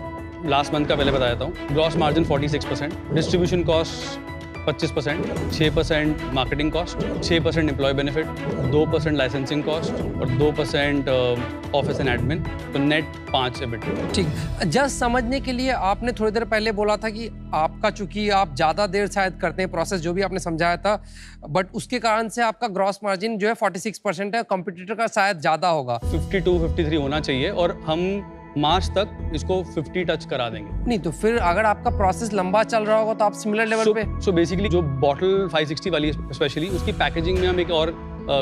लास्ट मंथ का पहले बता देता हूँ। Gross margin 46%, distribution cost 25%, 6% marketing cost, 6% employ benefit, 2% licensing cost और 2% ऑफिस एंड एडमिन, तो नेट 5 EBITDA। ठीक, जस्ट समझने के लिए आपने थोड़ी देर पहले बोला था कि आपका चूंकि आप ज़्यादा देर शायद करते हैं प्रोसेस, जो भी आपने समझाया था, बट उसके कारण से आपका ग्रॉस मार्जिन जो है 46% है, कंपटीटर का शायद ज़्यादा होगा। 52-53 होना चाहिए और हम मार्च तक इसको 50 टच करा देंगे। नहीं तो फिर अगर आपका प्रोसेस लंबा चल रहा होगा तो आप सिमिलर लेवल पे। सो बेसिकली जो बॉटल 560 वाली स्पेशली उसकी पैकेजिंग में हम एक और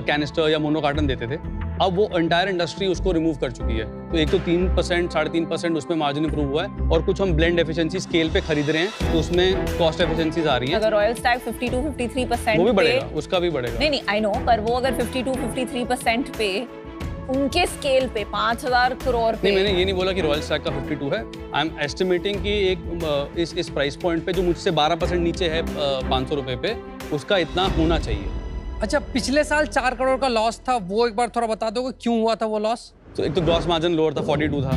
कैनिस्टर या मोनो कार्टन देते थे, अब वो एंटायर इंडस्ट्री उसको रिमूव कर चुकी है, तो एक तो 3% 3.5% उसमें मार्जिन इंप्रूव हुआ है और कुछ हम ब्लेंड एफिशिएंसी स्केल पे खरीद रहे हैं, तो उसमें कॉस्ट एफिशिएंसीज आ रही हैं। अगर रॉयल स्टैग 52-53% वो भी बढ़ेगा, उसका भी बढ़ेगा। नहीं आई नो, पर वो अगर 52-53% पे उनके स्केल पे 5,000 करोड़ पे। नहीं, मैंने ये नहीं बोला कि रॉयल स्टैग का 52 है। आई एम एस्टिमेटिंग कि एक इस प्राइस पॉइंट पे जो मुझसे 12% नीचे है 500 रुपए पे, उसका इतना होना चाहिए। अच्छा, पिछले साल 4 करोड़ का लॉस था, वो एक बार थोड़ा बता दोगे क्यों हुआ था वो लॉस? तो एक तो ग्रॉस मार्जिन लोअर था, 42 था,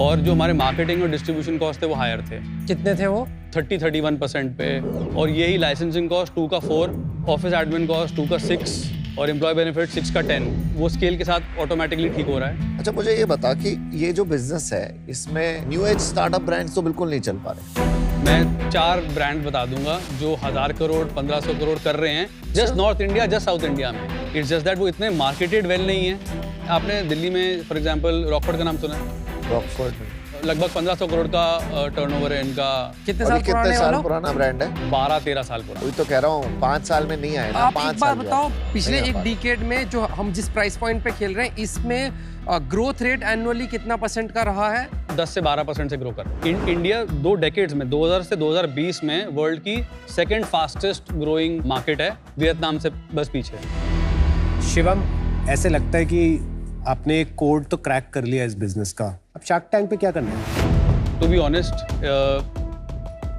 और जो हमारे मार्केटिंग और डिस्ट्रीब्यूशन कॉस्ट थे वो हायर थे। कितने थे वो? 31% पे, और यही लाइसेंसिंग कॉस्ट 2 का 4, ऑफिस एडमिन कॉस्ट 2 का 6 और एम्प्लॉय बेनिफिट 6 का 10, वो स्केल के साथ ऑटोमेटिकली ठीक हो रहा है। अच्छा, मुझे ये बता कि ये जो बिजनेस है इसमें न्यू एज स्टार्टअप ब्रांड्स तो बिल्कुल नहीं चल पा रहे। मैं 4 ब्रांड बता दूंगा जो 1000 करोड़ 1500 करोड़ कर रहे हैं just north India, just south India में। इट्स जस्ट दैट वो इतने मार्केटेड वेल नहीं है। आपने दिल्ली में फॉर एग्जांपल रॉकफोर्ड का नाम सुना है? रॉकफोर्ड लगभग 1500 करोड़ का टर्नओवर है इनका। कितने साल पुराना ब्रांड है? 12-13 साल पुराना। वही तो कह रहा हूँ, 5 साल में नहीं आए ना। आप 5 एक बार साल बताओ, पिछले एक डिकेड में जो हम जिस प्राइस पॉइंट पे खेल रहे हैं, इसमें ग्रोथ रेट एनुअली कितना % का रहा है? 10 से 12% से ग्रो कर इंडिया 2 डेकेड्स में, 2000 से 2020 में वर्ल्ड की सेकंड फास्टेस्ट ग्रोइंग मार्केट है, वियतनाम से बस पीछे। शिवम, ऐसे लगता है कि आपने एक कोड तो क्रैक कर लिया इस बिजनेस का, अब शार्क टैंक पे क्या करना है? टू बी ऑनेस्ट,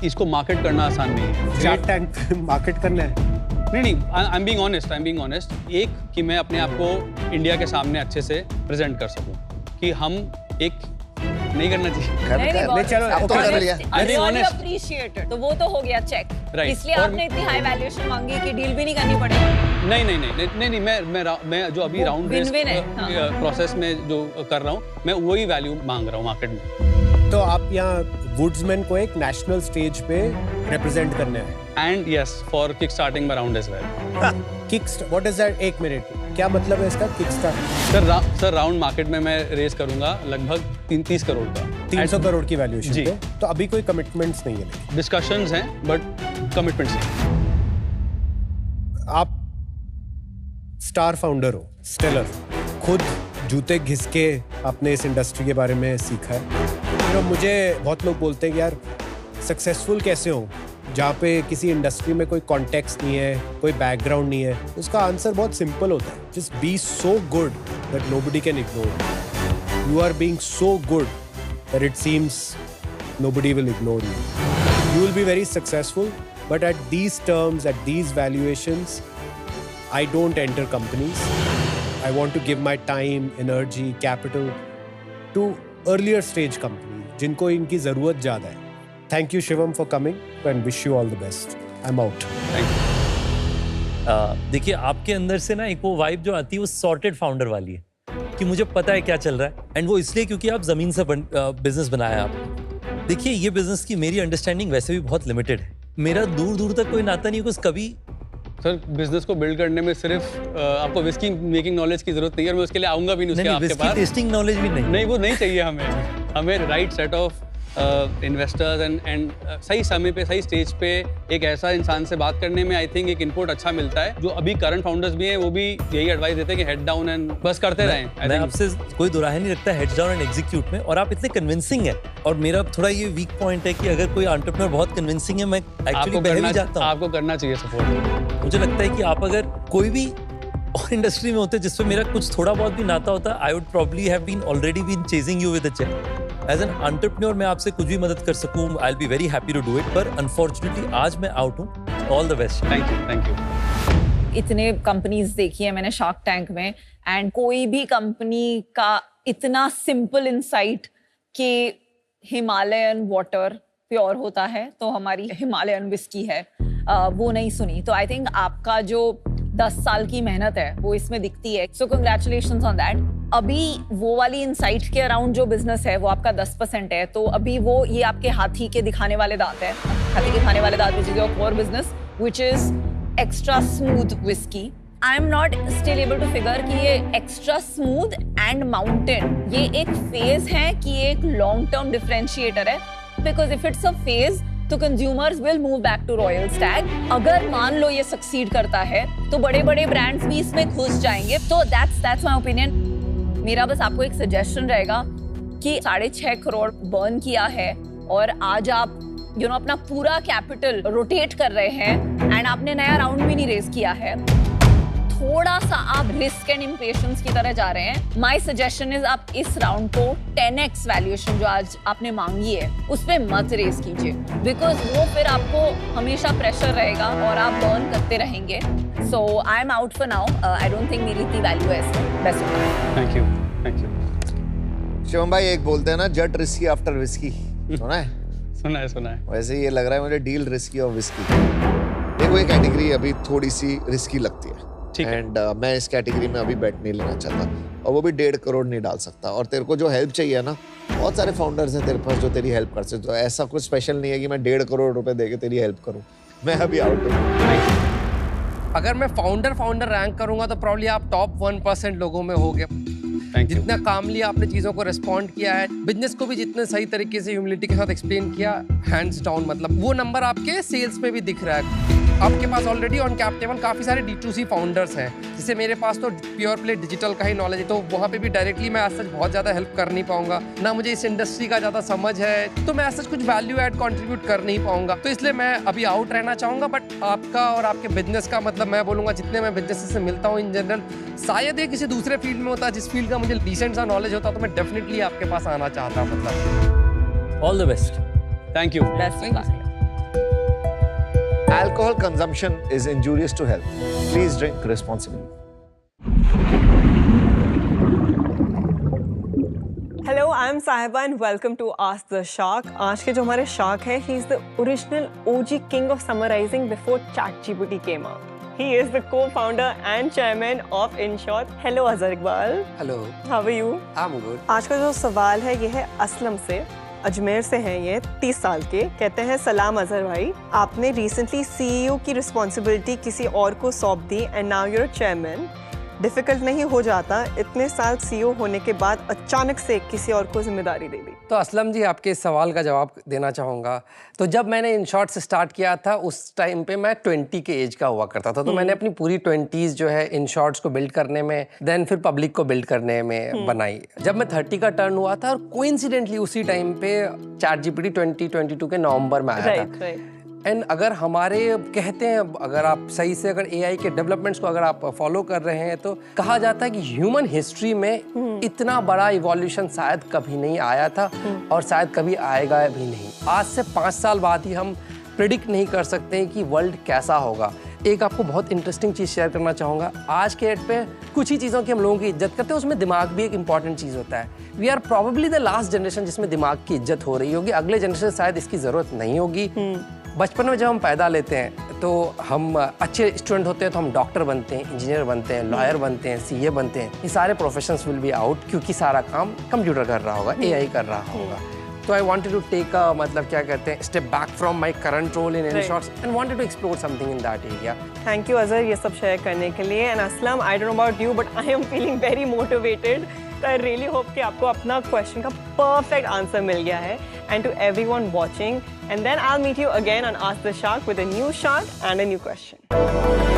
इसको मार्केट करना आसान नहीं है। शार्क टैंक मार्केट करना है? नहीं, आई एम बीइंग ऑनेस्ट। एक कि मैं अपने आप को इंडिया के सामने अच्छे से प्रेजेंट कर सकूं कि हम एक नहीं करना चाहिए। चलो अब तो कर लिया। तो वो तो हो गया चेक। Right. इसलिए आपने इतनी हाई वैल्यूएशन मांगी कि डील भी नहीं करनी पड़ेगी। नहीं, मैं जो अभी राउंड रेस प्रोसेस में जो कर रहा हूँ, मैं वही वैल्यू मांग रहा हूँ मार्केट में। तो आप यहाँ वुड्समैन को एक नेशनल स्टेज पे रिप्रेजेंट करने हैं। And yes, for kick starting my round as well. What is that? 1 minute, क्या मतलब है इसका kick start? Sir round market में मैं रेस करूंगा लगभग 30 करोड़ का, 300 करोड़ की वैल्यूएशन जी। पे। तो अभी कोई कमिटमेंट्स नहीं है? डिस्कशंस हैं बट कमिटमेंट्स नहीं। आप स्टार फाउंडर हो, स्टेलर, खुद जूते घिस के आपने इस इंडस्ट्री के बारे में सीखा है। मुझे बहुत लोग बोलते हैं कि यार सक्सेसफुल कैसे हो जहाँ पे किसी इंडस्ट्री में कोई कॉन्टेक्स्ट नहीं है, कोई बैकग्राउंड नहीं है। उसका आंसर बहुत सिंपल होता है, just be so good that nobody can ignore you. Are being so good that it seems nobody will ignore you. You will be very successful, but at these terms, at these valuations, I don't enter companies. I want to give my time, energy, capital to earlier stage companies जिनको इनकी ज़रूरत ज़्यादा है. Thank you Shivam for coming and wish you all the best. I'm out. Thank you. देखिए, आपके अंदर से ना एक वो वाइब जो आती है वो सॉर्टेड फाउंडर वाली है कि मुझे पता है क्या चल रहा है, एंड वो इसलिए क्योंकि आप ज़मीन से बिजनेस बनाया आपने। देखिए, ये बिजनेस की मेरी अंडरस्टैंडिंग वैसे भी बहुत लिमिटेड है। मेरा दूर दूर तक कोई नाता नहीं है, कुछ कभी। सर, बिजनेस को बिल्ड करने में सिर्फ आपको विस्की मेकिंग नॉलेज की जरूरत नहीं है, और मैं उसके लिए आऊंगा भी नहीं। नहीं, आपके पास टेस्टिंग नॉलेज भी नहीं, वो नहीं चाहिए हमें right set of investors and सही समय पे सही स्टेज पे एक ऐसा इंसान से बात करने में आई थिंक एक इनपुट अच्छा मिलता है। जो अभी करंट फाउंडर्स भी हैं वो भी यही एडवाइस देते हैं कि हेड डाउन एंड बस करते रहें। मैं आपसे कोई दुराहे नहीं रखता हेड डाउन एंड एग्जीक्यूट में, और आप इतने कन्विंसिंग है। और मेरा थोड़ा ये वीक पॉइंट है कि अगर कोई एंटरप्रेन्योर बहुत कन्विंसिंग है, मैं एक्चुअली बह भी जाता हूं। आपको करना चाहिए सपोर्ट। मुझे लगता है कि आप अगर कोई भी और इंडस्ट्री में होते जिसमें मेरा कुछ थोड़ा बहुत भी नाता होता, I would probably have been already been chasing you with a cheque. As an entrepreneur मैं आपसे कुछ भी मदद कर सकूं, I will be very happy to do it, पर अनफॉर्चुनेटली आज मैं आउट हूं। All the best. Thank you. इतने कंपनीज देखी है मैंने शार्क टैंक में, एंड कोई भी कंपनी का इतना सिंपल इंसाइट कि हिमालयन वाटर प्योर होता है तो हमारी हिमालयन विस्की है। वो नहीं सुनी। तो आई थिंक आपका जो 10 साल की मेहनत है वो इसमें दिखती है। सो कंग्रेचुलेशंस ऑन दैट। अभी वो वाली इनसाइट के अराउंड जो बिजनेस है वो आपका 10% है, तो अभी वो ये आपके हाथी के दिखाने वाले दांत है, हाथी के खाने वाले दांत, which is your core business, which is extra smooth whisky. I am not still able to figure कि ये एक्स्ट्रा स्मूथ एंड माउंटेन ये एक फेज है कि ये एक लॉन्ग टर्म डिफरेंशिएटर है, because if it's a phase तो consumers will move back to Royal Stag. अगर मान लो ये सक्सीड करता है तो बड़े बड़े ब्रांड्स भी इसमें घुस जाएंगे। तो दैट्स माय ओपिनियन। मेरा बस आपको एक सजेशन रहेगा कि 6.5 करोड़ बर्न किया है और आज आप अपना पूरा कैपिटल रोटेट कर रहे हैं एंड आपने नया राउंड भी नहीं रेज किया है, थोड़ा सा आप रिस्क एंड इम्पेशंस की तरह जा रहे हैं। माय सजेशन इज आप इस राउंड को 10x वैल्यूएशन जो आज आपने मांगी है उस पे मत रेस कीजिए, बिकॉज वो फिर आपको हमेशा प्रेशर रहेगा और आप बर्न करते रहेंगे। So I am out for now. I don't think मेरी इतनी वैल्यू है इसमें। Best of luck. Thank you. Shivam भाई एक बोलते हैं ना, जट रिस्की आफ्टर विस्की, सुना है? सुना है। वैसे ही ये लग रहा है मुझे, डील रिस्की और विस्की। देखो ये कैटेगरी अभी थोड़ी सी रिस्की लगती है एंड मैं इस कैटेगरी में अभी बेट नहीं लेना चाहता, और वो भी 1.5 करोड़ नहीं डाल सकता। और तेरे को जो हेल्प चाहिए ना, बहुत सारे फाउंडर्स हैं तेरे पास जो तेरी हेल्प कर सकते, तो ऐसा कुछ स्पेशल नहीं है कि मैं 1.5 करोड़ रुपए देके तेरी हेल्प करूं। मैं अभी आउट हूं। अगर मैं फाउंडर रैंक करूंगा तो प्रॉब्ली आप टॉप 1% लोगों में होगे। जितना कामली आपने चीज़ों को रिस्पॉन्ड किया है, बिजनेस को भी जितने सही तरीके से ह्यूमिलिटी के साथ एक्सप्लेन किया, हैंड्स डाउन, मतलब वो नंबर आपके सेल्स में भी दिख रहा है। आपके पास ऑलरेडी ऑन कैप टेबल काफ़ी सारे D2C फाउंडर्स हैं, जिससे मेरे पास तो प्योर प्ले डिजिटल का ही नॉलेज है, तो वहाँ पे भी डायरेक्टली मैं आज सच बहुत ज़्यादा हेल्प कर नहीं पाऊंगा, ना मुझे इस इंडस्ट्री का ज़्यादा समझ है, तो मैं आज सच कुछ वैल्यू ऐड कंट्रीब्यूट कर नहीं पाऊंगा। तो इसलिए मैं अभी आउट रहना चाहूँगा। बट आपका और आपके बिजनेस का मतलब मैं बोलूँगा, जितने मैं बिजनेस से मिलता हूँ इन जनरल, शायद ये किसी दूसरे फील्ड में होता जिस फील्ड का मुझे डिसेंट सा नॉलेज होता तो मैं डेफिनेटली आपके पास आना चाहता। मतलब all the best. Thank you. Alcohol consumption is injurious to health. Please drink responsibly. Hello, I am Sahiba and welcome to Ask the Shark. आज के जो हमारे शार्क है, he is the original OG king of summarizing before ChatGPT came out. He is the co-founder and chairman of InShort. Hello Azhar Iqbal. Hello. How are you? I'm good. आज का जो सवाल है ये है असलम से, अजमेर से हैं ये, 30 साल के। कहते हैं, सलाम अजहर भाई, आपने रिसेंटली CEO की रिस्पॉन्सिबिलिटी किसी और को सौंप दी and now your chairman. Difficult नहीं हो जाता इतने साल CEO होने के बाद अचानक से किसी और को जिम्मेदारी दे दी? तो असलम जी, आपके इस सवाल का जवाब देना चाहूँगा। तो जब मैंने InShort से स्टार्ट किया था उस टाइम पे मैं 20 के एज का हुआ करता था, तो मैंने अपनी पूरी 20s जो है InShorts को बिल्ड करने में, देन फिर पब्लिक को बिल्ड करने में बनाई। जब मैं 30 का टर्न हुआ था, और कोइंसिडेंटली उसी टाइम पे ChatGPT 2022 के नवंबर में आया था। एंड अगर हमारे कहते हैं, अगर आप सही से अगर AI के डेवलपमेंट्स को अगर आप फॉलो कर रहे हैं, तो कहा जाता है कि ह्यूमन हिस्ट्री में इतना बड़ा इवोल्यूशन शायद कभी नहीं आया था और शायद कभी आएगा भी नहीं। आज से 5 साल बाद ही हम प्रिडिक्ट नहीं कर सकते कि वर्ल्ड कैसा होगा। एक आपको बहुत इंटरेस्टिंग चीज़ शेयर करना चाहूँगा। आज के डेट पे कुछ ही चीज़ों की हम लोगों की इज्जत करते हैं, उसमें दिमाग भी एक इंपॉर्टेंट चीज़ होता है। We are probably the last generation जिसमें दिमाग की इज्जत हो रही होगी। अगले जनरेशन शायद इसकी ज़रूरत नहीं होगी। बचपन में जब हम पैदा लेते हैं तो हम अच्छे स्टूडेंट होते हैं, तो हम डॉक्टर बनते हैं, इंजीनियर बनते हैं, लॉयर बनते हैं, CA बनते हैं। ये सारे प्रोफेशंस विल बी आउट, क्योंकि सारा काम कंप्यूटर कर रहा होगा, AI कर रहा होगा। तो I wanted to take a, मतलब क्या कहते हैं, step back from my current role in InShort and wanted to explore something in that area. Thank you Azhar ये सब शेयर करने के लिए। And Aslam, I don't know about you but I am feeling very motivated. I really hope कि आपको अपना question का perfect answer मिल गया है। And to everyone watching, and then I'll meet you again on Ask the Shark with a new shark and a new question.